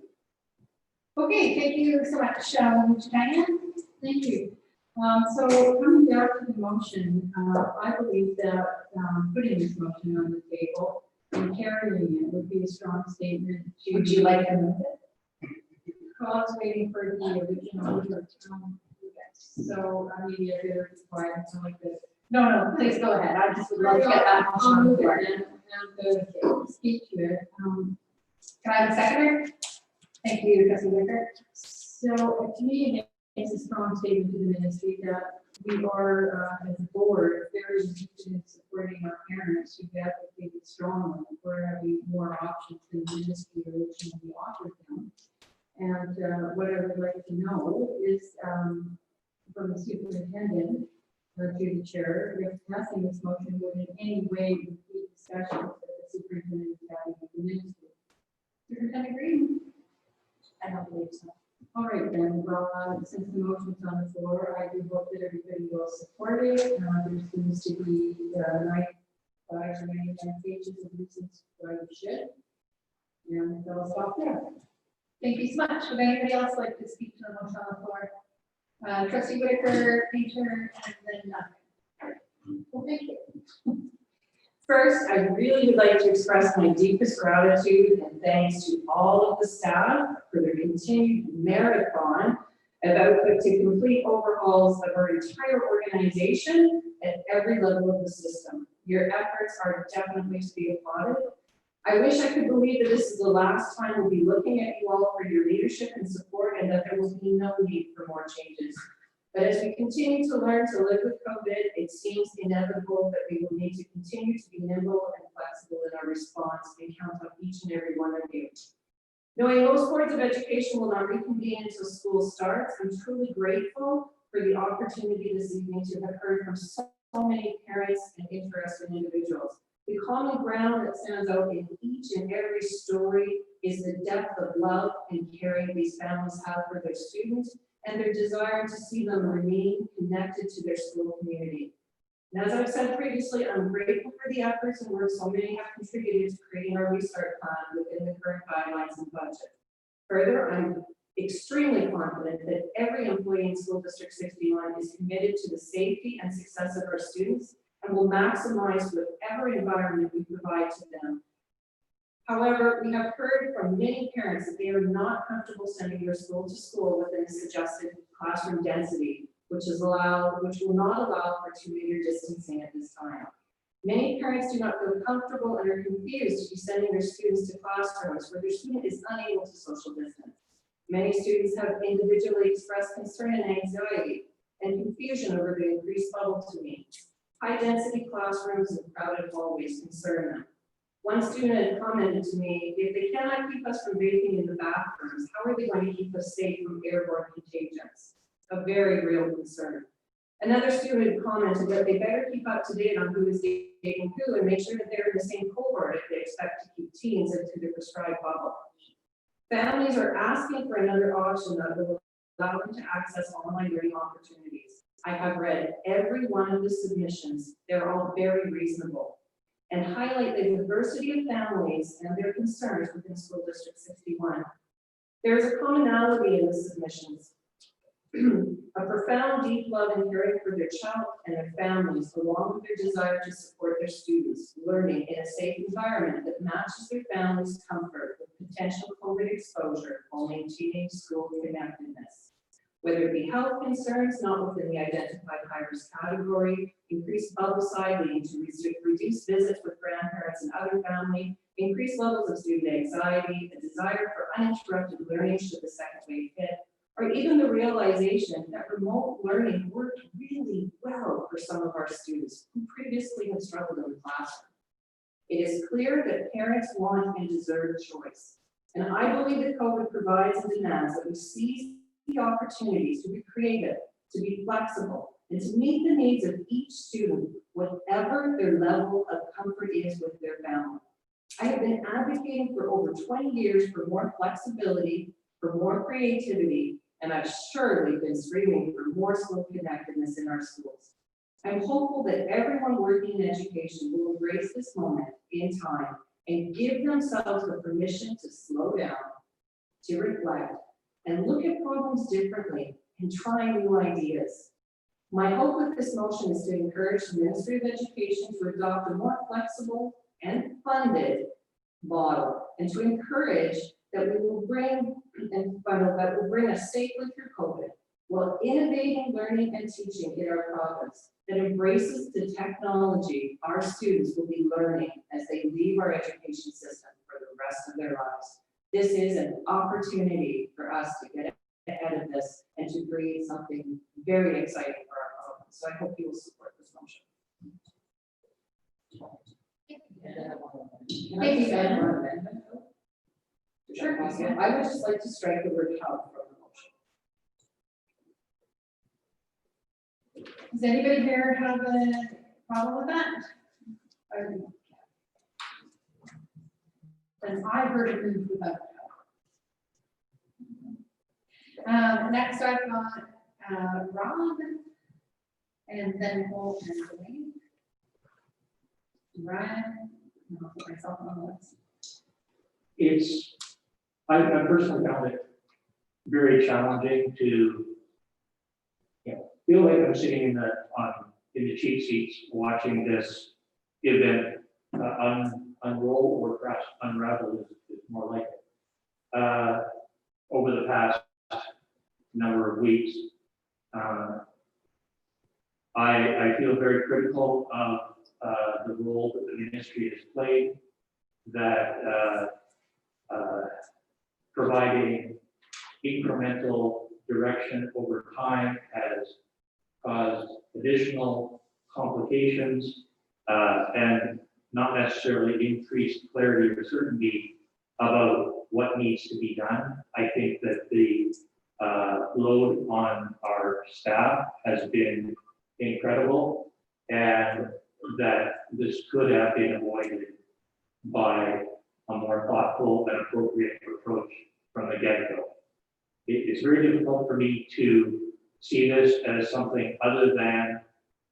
Okay, thank you so much, Diane. Thank you. So coming back to the motion, I believe that putting this motion on the table and carrying it would be a strong statement. Would you like to move it? Well, I was waiting for the original. So I mean, if they're required, something like this. No, please go ahead. I just would love to get that motion on the board and speak to it. Can I have a seconder? Thank you, Trustee Wicker. So to me, it's a strong statement to the ministry that we are, as a board, very interested in supporting our parents who advocate strongly for having more options than the ministry originally offered them. And what I would like to know is from the superintendent or through the chair, if passing this motion would in any way impede discussions that the superintendent is having with the ministry. Superintendent Green? I don't believe so. All right then, well, since the motion's on the floor, I do hope that everybody will support it. There seems to be provides many advantages and reasons why we should. And I'll stop there. Thank you so much. Would anybody else like to speak to the motion on the floor? Trustee Whitaker, Painter, and then nothing. Well, thank you. First, I really would like to express my deepest gratitude and thanks to all of the staff for their continued marathon of output to complete overhauls of our entire organization at every level of the system. Your efforts are definitely to be applauded. I wish I could believe that this is the last time we'll be looking at you all for your leadership and support and that there will be no need for more changes. But as we continue to learn to live with COVID, it seems inevitable that we will need to continue to be nimble and flexible in our response and count on each and every one of you. Knowing most boards of education will not reconvene until school starts, I'm truly grateful for the opportunity this evening to have heard from so many parents and interested individuals. The common ground that stands out in each and every story is the depth of love and caring these families have for their students and their desire to see them remain connected to their school community. And as I've said previously, I'm grateful for the efforts and work so many have contributed to creating our restart plan within the current guidelines and budget. Further, I'm extremely confident that every employee in School District 61 is committed to the safety and success of our students and will maximize whatever environment we provide to them. However, we have heard from many parents that they are not comfortable sending their school to school within this adjusted classroom density, which will not allow for 2-meter distancing at this time. Many parents do not feel comfortable and are confused to be sending their students to classrooms where their student is unable to social distance. Many students have individually expressed concern and anxiety and confusion over the increased bubble to me. High-density classrooms and crowded hallways concern them. One student had commented to me, if they cannot keep us from vaping in the bathrooms, how are they going to keep us safe from airborne contagions? A very real concern. Another student commented that they better keep up to date on who is dating who and make sure that they're in the same cohort if they expect to keep teens into the prescribed bubble. Families are asking for another option that will allow them to access online learning opportunities. I have read every one of the submissions. They're all very reasonable and highlight the diversity of families and their concerns within School District 61. There is a commonality in the submissions. A profound, deep love and caring for their child and their families, along with their desire to support their students, learning in a safe environment that matches their family's comfort with potential COVID exposure while maintaining school connectedness. Whether it be health concerns not within the identified high-risk category, increased bubble side leading to reduced visits with grandparents and other family, increased levels of student anxiety, a desire for uninterrupted learning should the second wave hit, or even the realization that remote learning worked really well for some of our students who previously had struggled in the classroom. It is clear that parents want and deserve choice. And I believe that COVID provides and demands that we seize the opportunities to be creative, to be flexible, and to meet the needs of each student, whatever their level of comfort is with their family. I have been advocating for over 20 years for more flexibility, for more creativity, and I've surely been screaming for more school connectedness in our schools. I'm hopeful that everyone working in education will embrace this moment in time and give themselves the permission to slow down, to reflect, and look at problems differently and try new ideas. My hope with this motion is to encourage the Ministry of Education to adopt a more flexible and funded model and to encourage that we will bring us safely through COVID while innovating learning and teaching in our province that embraces the technology our students will be learning as they leave our education system for the rest of their lives. This is an opportunity for us to get ahead of this and to create something very exciting for our province. So I hope you will support this motion. Thank you, Anna. Sure. I would just like to strike the word help from the motion. Does anybody here have a problem with that? Then I heard it moved without help. Next I've got Rob, and then Paul and Elaine. Ryan, I'll put myself on the list. I personally found it very challenging to, feel like I'm sitting in the cheap seats watching this event unroll or perhaps unravel is more like it. Over the past number of weeks, I feel very critical of the role that the ministry has played, that providing incremental direction over time has caused additional complications and not necessarily increased clarity or certainty about what needs to be done. I think that the load on our staff has been incredible, and that this could have been avoided by a more thoughtful and appropriate approach from the get-go. It's very difficult for me to see this as something other than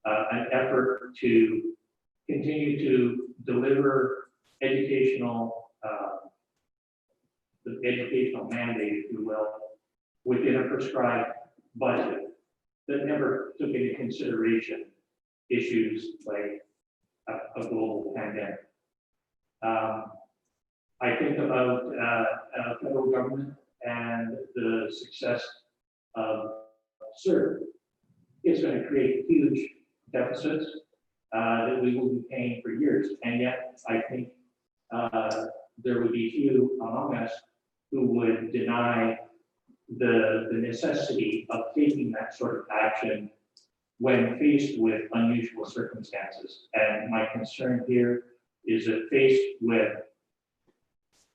an effort to continue to deliver educational, the educational mandate, if you will, within a prescribed budget that never took into consideration issues like a global pandemic. I think about federal government and the success of CERB. It's going to create huge deficits that we will be paying for years. And yet, I think there would be few among us who would deny the necessity of taking that sort of action when faced with unusual circumstances. And my concern here is that faced with,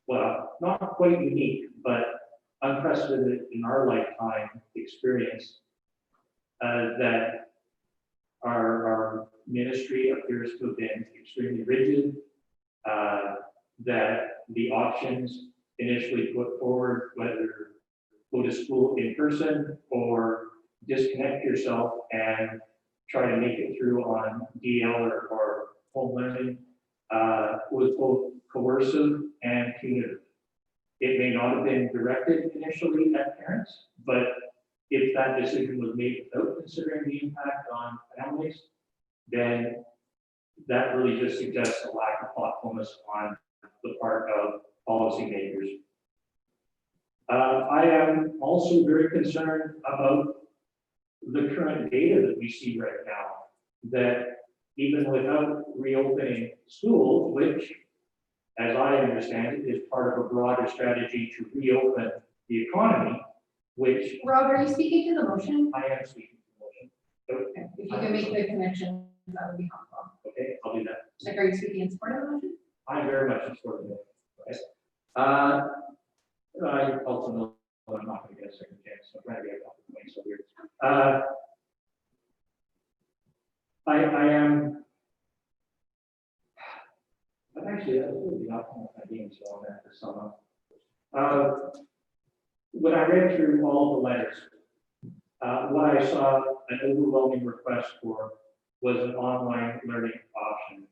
well, not quite unique, but unprecedented in our lifetime experience, that our ministry appears to have been extremely rigid, that the options initially put forward, whether go to school in person or disconnect yourself and try to make it through on DL or home learning, was both coercive and punitive. It may not have been directed initially at parents, but if that decision was made without considering the impact on families, then that really just suggests a lack of thoughtfulness on the part of policymakers. I am also very concerned about the current data that we see right now, that even without reopening schools, which, as I understand it, is part of a broader strategy to reopen the economy, which Rob, are you speaking to the motion? I am speaking to the motion. Okay, if you can make the connection, that would be helpful. Okay, I'll do that. Like, are you speaking in support of the motion? I'm very much in support of it. Okay. I also know I'm not going to get a second chance, so I'm trying to get a couple of points over here. I am. But actually, that was really not one of my games, so I'm going to sum up. When I read through all the letters, what I saw an overwhelming request for was an online learning option.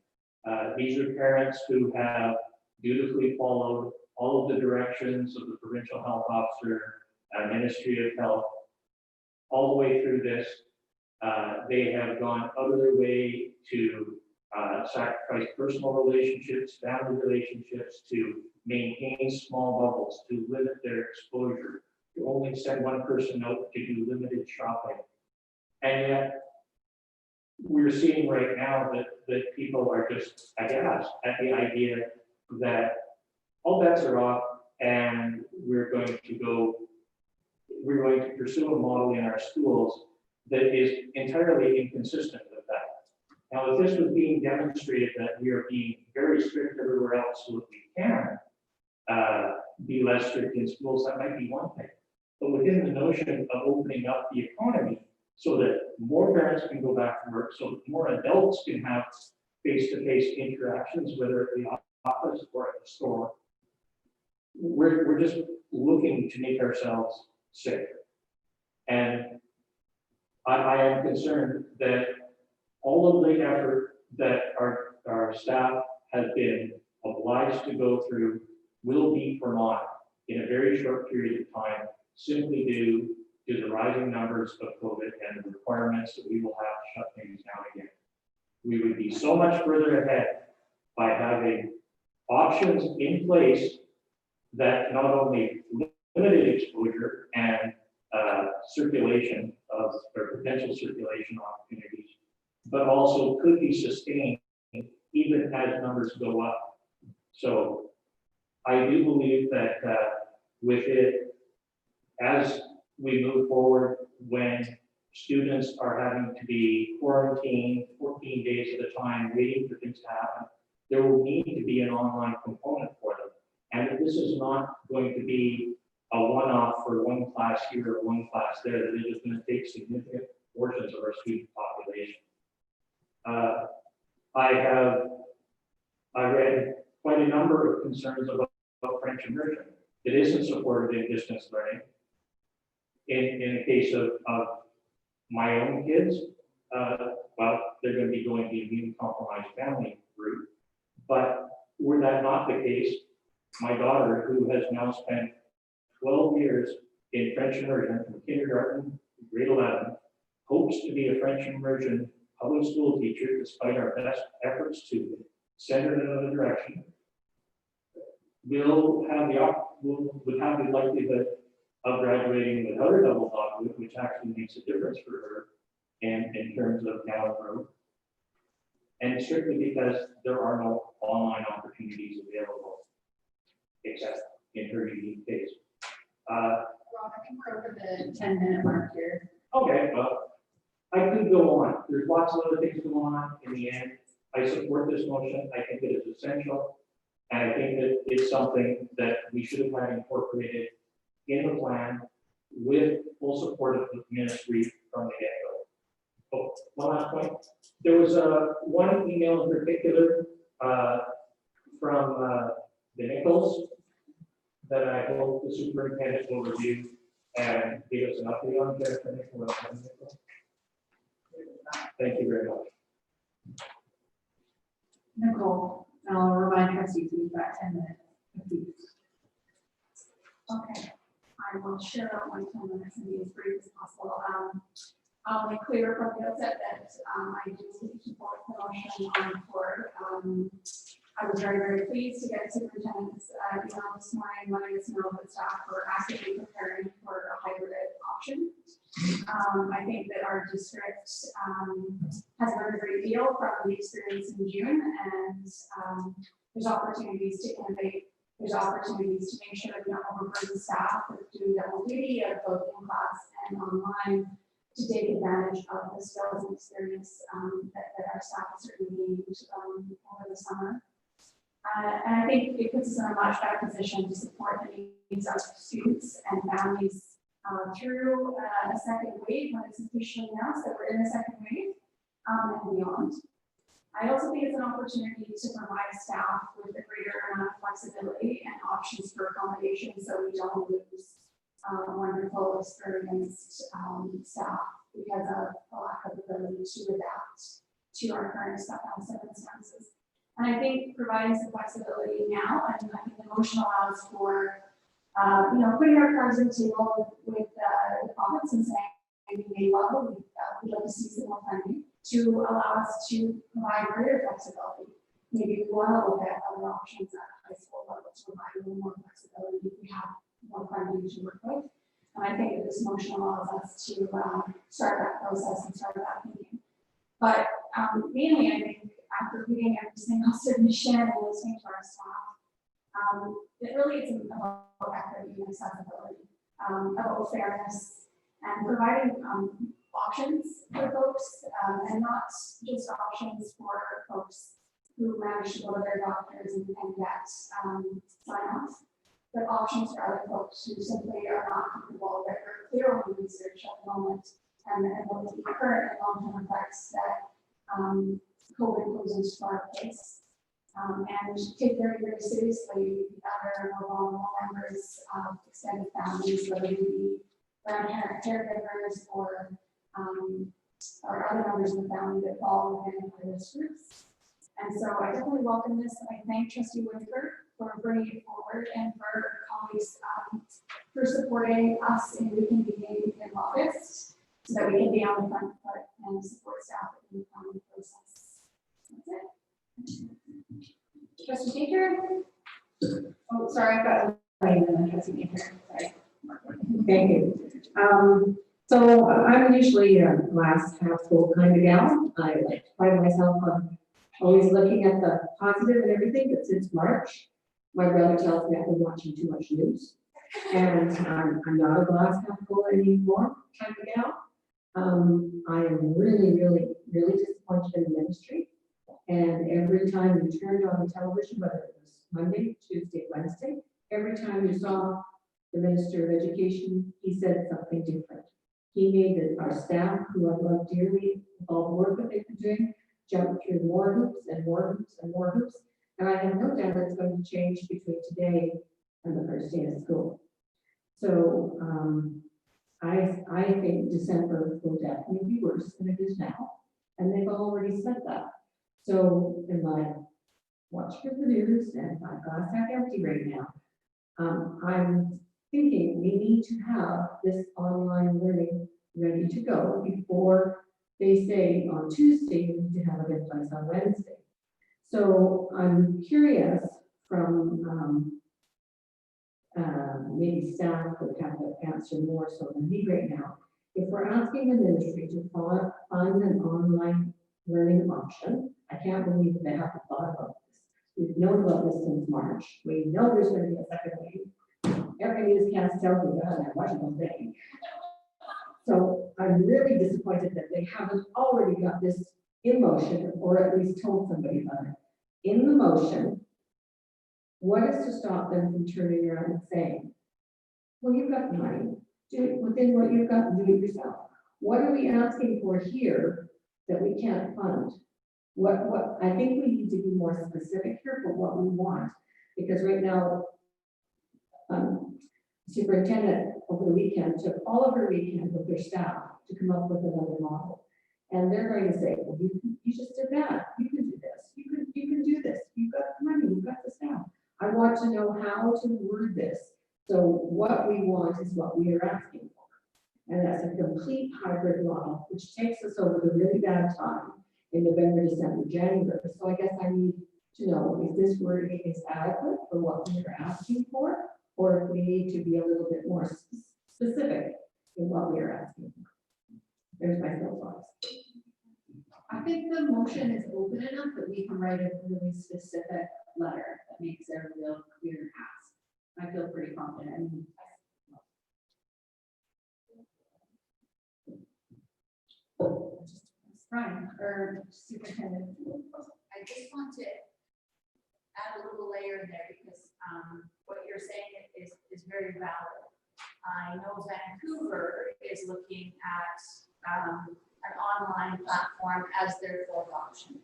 These are parents who have dutifully followed all of the directions of the provincial health officer, Ministry of Health, all the way through this. They have gone out of their way to sacrifice personal relationships, family relationships, to maintain small bubbles, to limit their exposure, to only send one person out to do limited shopping. And yet, we're seeing right now that people are just aghast at the idea that all bets are off and we're going to pursue a model in our schools that is entirely inconsistent with that. Now, if this was being demonstrated that we are being very strict everywhere else so that we can be less strict in schools, that might be one thing. But within the notion of opening up the economy so that more parents can go back to work, so that more adults can have face-to-face interactions, whether at the office or at the store, we're just looking to make ourselves sick. And I am concerned that all of the effort that our our staff has been obliged to go through will be Vermont in a very short period of time, simply due to the rising numbers of COVID and the requirements that we will have to shut things down again. We would be so much further ahead by having options in place that not only limited exposure and circulation of, or potential circulation opportunities, but also could be sustained even as numbers go up. So I do believe that with it, as we move forward, when students are having to be quarantined 14 days at a time, waiting for things to happen, there will need to be an online component for them. And this is not going to be a one-off for one class here or one class there, that it is going to take significant portions of our student population. I read quite a number of concerns about French immersion. It isn't supported in distance learning. In the case of my own kids, well, they're going to be going the immune compromised family route. But were that not the case, my daughter, who has now spent 12 years in French immersion from kindergarten to grade 11, hopes to be a French immersion public school teacher despite our best efforts to send her in another direction, would have the likelihood of graduating without a double dogwood, which actually makes a difference for her in terms of down the road. And strictly because there are no online opportunities available, except in her unique case. Rob, I think we're over the 10-minute mark here. Okay, well, I could go on. There's lots of other things going on. In the end, I support this motion. I think it is essential. And I think that it's something that we should have had incorporated in the plan with full support of the ministry from the get-go. Oh, one last point. There was one email in particular from the Nichols that I hope the superintendent will review and give us an update on. Thank you very much. Nicole, I'll remind trustees we've got 10 minutes. Okay, I will share out my 10 minutes and be as brief as possible. I'll make clear from the outset that I do support the motion on board. I was very, very pleased to get superintendent's email this morning letting us know that staff were actively preparing for a hybrid option. I think that our district has learned a great deal from the experience in June, and there's opportunities to innovate. There's opportunities to make sure we don't overburden staff with doing double duty of both in class and online to take advantage of the skills and experience that our staff has certainly gained over the summer. And I think it puts us in a much better position to support the needs of students and families through a second wave when it's officially announced that we're in a second wave and beyond. I also think it's an opportunity to provide staff with a greater amount of flexibility and options for accommodation so we don't lose wonderful experienced staff because of the lack of ability to adapt to our current circumstances. And I think providing some flexibility now, and I think the motion allows for putting our cards on the table with the province and saying we may well, we'd like to see some more funding to allow us to provide greater flexibility. Maybe we want to look at other options at high school level to provide a little more flexibility if we have more funding to work with. And I think that this motion allows us to start that process and start that thinking. But mainly, I think after reading every single submission and listening to our staff, it really is about equity and accessibility, about fairness and providing options for folks, and not just options for folks who manage to go to their doctors and get sign-offs, but options for other folks who simply are not comfortable that are clear on the research at the moment and what the current and long-term effects that COVID poses to our place. And take very, very seriously the other vulnerable members of extended families, whether they be grandparent caregivers or other members of the family that fall within high-risk groups. And so I definitely welcome this. I thank Trustee Whitaker for bringing it forward and for colleagues for supporting us in reconvening in August so that we can be on the front foot and support staff in the planning process. That's it. Trustee Baker? Oh, sorry, I've got Trustee Baker. Sorry. Thank you. So I'm usually a glass half full kind of gal. I like to pride myself on always looking at the positive and everything, but since March, my brother tells me I've been watching too much news. And I'm not a glass half full anymore kind of gal. I am really, really, really disappointed in the ministry. And every time you turned on the television, whether it was Monday, Tuesday, Wednesday, every time you saw the Minister of Education, he said something different. He made our staff, who I love dearly, with all the work that they've been doing, jump through more hoops and more hoops and more hoops. And I have no doubt it's going to change between today and the first day of school. So I think December will definitely be worse than it is now. And they've already said that. So in my watch for the news and my glass half empty right now, I'm thinking we need to have this online learning ready to go before they say on Tuesday we need to have it in place on Wednesday. So I'm curious from maybe staff would have to answer more so than me right now. If we're asking the ministry to fund an online learning option, I can't believe that they haven't thought about this. We've known about this since March. We know there's going to be a second wave. Every newscast tells me that, and I watch it all day. So I'm really disappointed that they haven't already got this in motion, or at least told somebody about it. In the motion, what is to stop them from turning around and saying, well, you've got the money, do it within what you've got and do it yourself. What are we asking for here that we can't fund? What I think we need to be more specific here for what we want, because right now, superintendent over the weekend took all of her weekend with their staff to come up with another model. And they're going to say, well, you just did that. You can do this. You can do this. You've got the money. You've got the staff. I want to know how to word this. So what we want is what we are asking for. And that's a complete hybrid model, which takes us over the really bad time in November, December, January. So I guess I need to know if this wording is adequate for what we are asking for, or if we need to be a little bit more specific in what we are asking for. There's my thoughts. I think the motion is open enough that we can write a really specific letter that makes it a real clear ask. I feel pretty confident. I mean, Brian or Superintendent. I just want to add a little layer in there because what you're saying is very valid. I know Vancouver is looking at an online platform as their fourth option.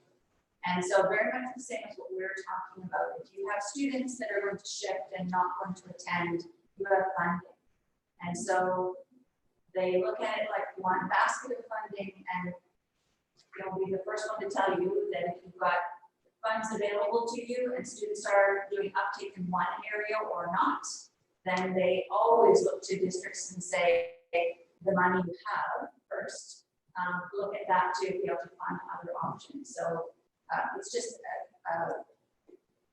And so very much the same as what we're talking about. If you have students that are going to shift and not going to attend, you have funding. And so they look at it like one basket of funding, and they'll be the first one to tell you that if you've got funds available to you and students are doing uptake in one area or not, then they always look to districts and say, the money you have first, look at that to be able to fund other options. So it's just a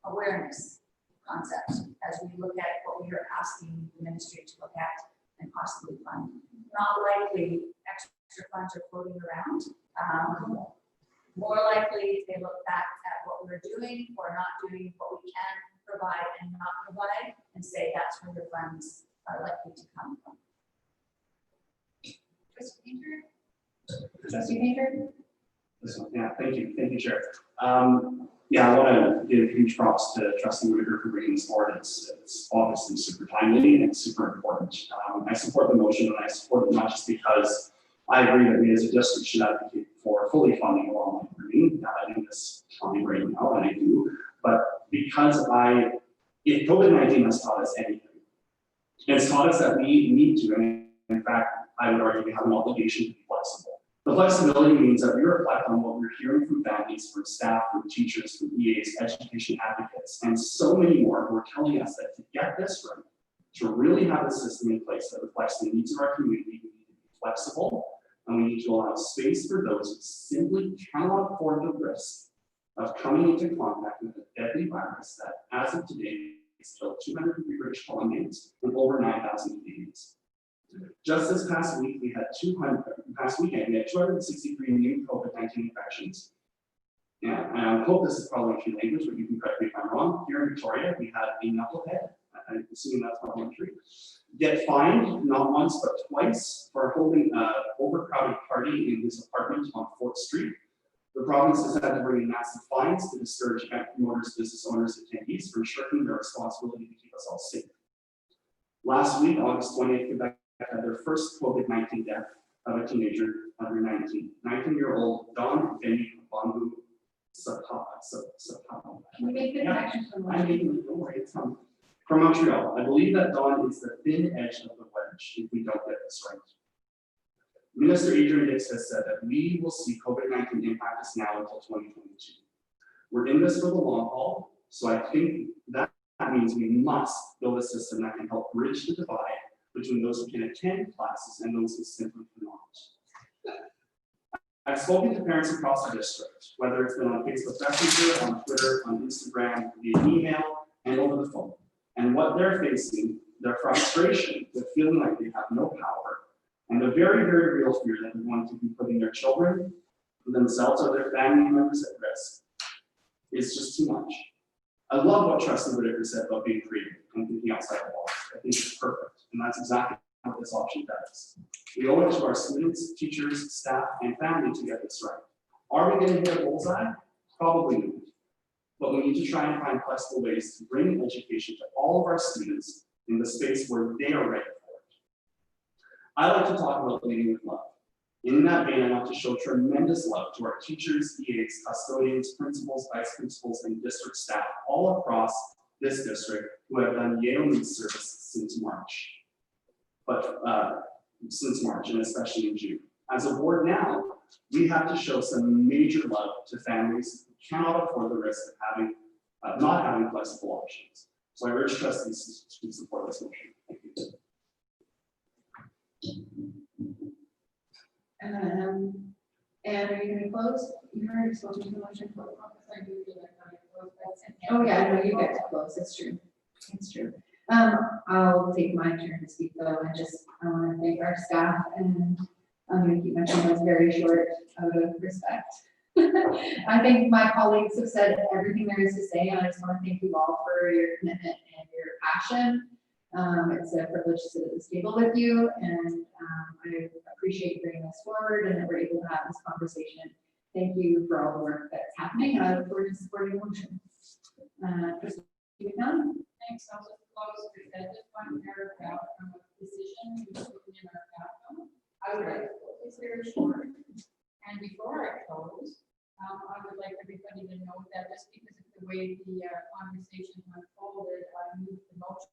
awareness concept as we look at what we are asking the ministry to look at and possibly fund. Not likely extra funds are floating around. More likely they look back at what we're doing or not doing, what we can provide and not provide, and say that's where the funds are likely to come from. Trustee Painter? Yeah, thank you, Chair. Yeah, I want to give huge props to Trustee Whitaker for bringing this forward. It's obviously super timely and super important. I support the motion, and I support it not just because I agree that we as a district should advocate for fully funding online learning in this time right now, and I do, but because if COVID-19 has taught us anything, it's taught us that we need to, and in fact, I would argue we have an obligation to be flexible. The flexibility means that we reflect on what we're hearing from families, from staff, from teachers, from EAs, education advocates, and so many more who are telling us that to get this right, to really have a system in place that reflects the needs of our community, we need to be flexible, and we need to allow space for those who simply cannot afford the risk of coming into contact with a deadly virus that, as of today, has killed 250 British Columbians and over 9,000 Canadians. Just this past week, we had 263 new COVID-19 infections. Yeah, and I hope this is probably language, but you can correct me if I'm wrong. Here in Victoria, we had a knucklehead, I'm assuming that's parliamentary, get fined not once but twice for holding an overcrowded party in his apartment on 4th Street. The province has had to bring in massive fines to discourage event promoters, business owners, and attendees from shirking their responsibility to keep us all safe. Last week, August 20th, Quebec had their first COVID-19 death of a teenager under 19. 19-year-old Don Benny Bangu Sapapa. Can we make the connection from I mean, don't worry, it's from Montreal. I believe that Don is the thin edge of the wedge if we don't get this right. Minister Adrian Dix has said that we will see COVID-19 impact us now until 2022. We're in this for the long haul, so I think that means we must build a system that can help bridge the divide between those who can attend classes and those who simply cannot. I've spoken to parents across the district, whether it's been on Facebook Messenger, on Twitter, on Instagram, via email, and over the phone. And what they're facing, their frustration with feeling like they have no power, and the very, very real fear that they're going to be putting their children, themselves, or their family members at risk, is just too much. I love what Trustee Whitaker said about being creative and thinking outside the box. I think it's perfect, and that's exactly what this option does. We owe it to our students, teachers, staff, and family to get this right. Are we going to hit a bullseye? Probably not. But we need to try and find flexible ways to bring education to all of our students in the space where they are ready for it. I like to talk about leading with love. In that vein, I want to show tremendous love to our teachers, EAs, custodians, principals, vice principals, and district staff all across this district who have done Yale Needs service since March. And especially in June. As a board now, we have to show some major love to families who cannot afford the risk of not having flexible options. So I urge trustees to support this motion. Thank you. And are you going to close? You already spoken to the motion. Oh yeah, no, you get to close. It's true. It's true. I'll take my turn to speak though, and I want to thank our staff, and I'm going to keep my comments very short out of respect. I think my colleagues have said everything there is to say, and I just want to thank you all for your commitment and your passion. It's a privilege to sit at this table with you, and I appreciate you bringing this forward and that we're able to have this conversation. Thank you for all the work that's happening, and I look forward to supporting the motion. Thanks. I'll just close with that. Just one paragraph from a decision we put in our outcome. I would like to focus very short. And before I close, I would like everybody to know that just because of the way the conversation unfolded, I moved the motion,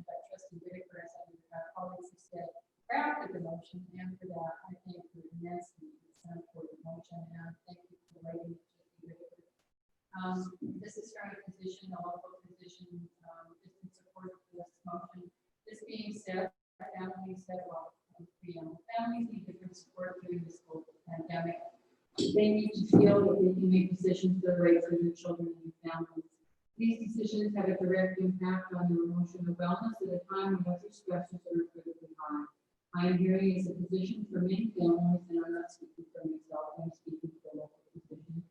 but Trustee Whitaker, as our colleagues have said, crafted the motion, and for that, I thank you immensely for the motion, and thank you for writing it, Trustee Whitaker. This is from a position, a local position, just in support of this motion. This being said, families need different support during this global pandemic. They need to feel that they can make decisions that are right for their children and their families. These decisions have a direct impact on their emotional wellness at a time when other stresses are critically high. I am hearing as a position for many families, and I'm not speaking for myself, I'm speaking for the local position.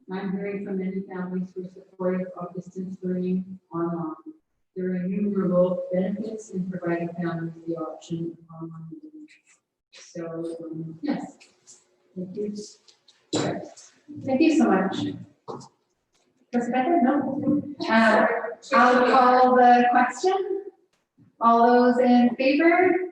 I'm hearing from many families who are supportive of distance learning online. There are innumerable benefits in providing families the option of online learning. So, yes, thank you. Thank you so much. Rebecca, no. I'll call the question. All those in favor?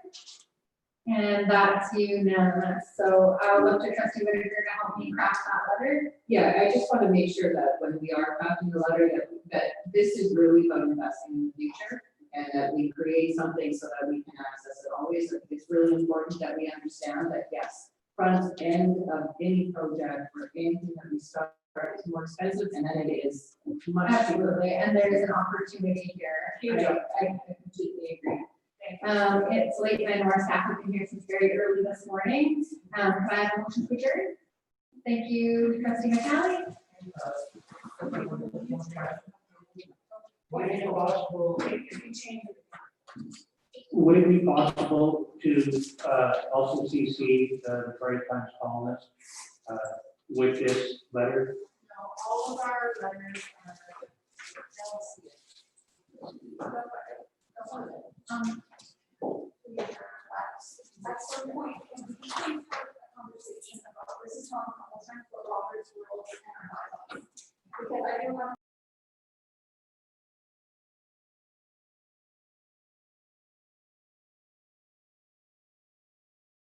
And that's unanimous. So I'll look to Trustee Whitaker to help me craft that letter. Yeah, I just want to make sure that when we are crafting the letter, that this is really about investing in the future, and that we create something so that we can access it always. It's really important that we understand that, yes, front end of any project or anything that we start is more expensive, and then it is much cheaper. Absolutely, and there is an opportunity here. I completely agree. It's late, and I know our staff have been here since very early this morning. Can I have a motion to adjourn? Thank you, Trustee McCallie. Would it be possible to also CC the Detroit Times columnist with this letter? No, all of our letters At some point, we have a conversation about this is not a time for Robert's rules and our bylaws. Because I do want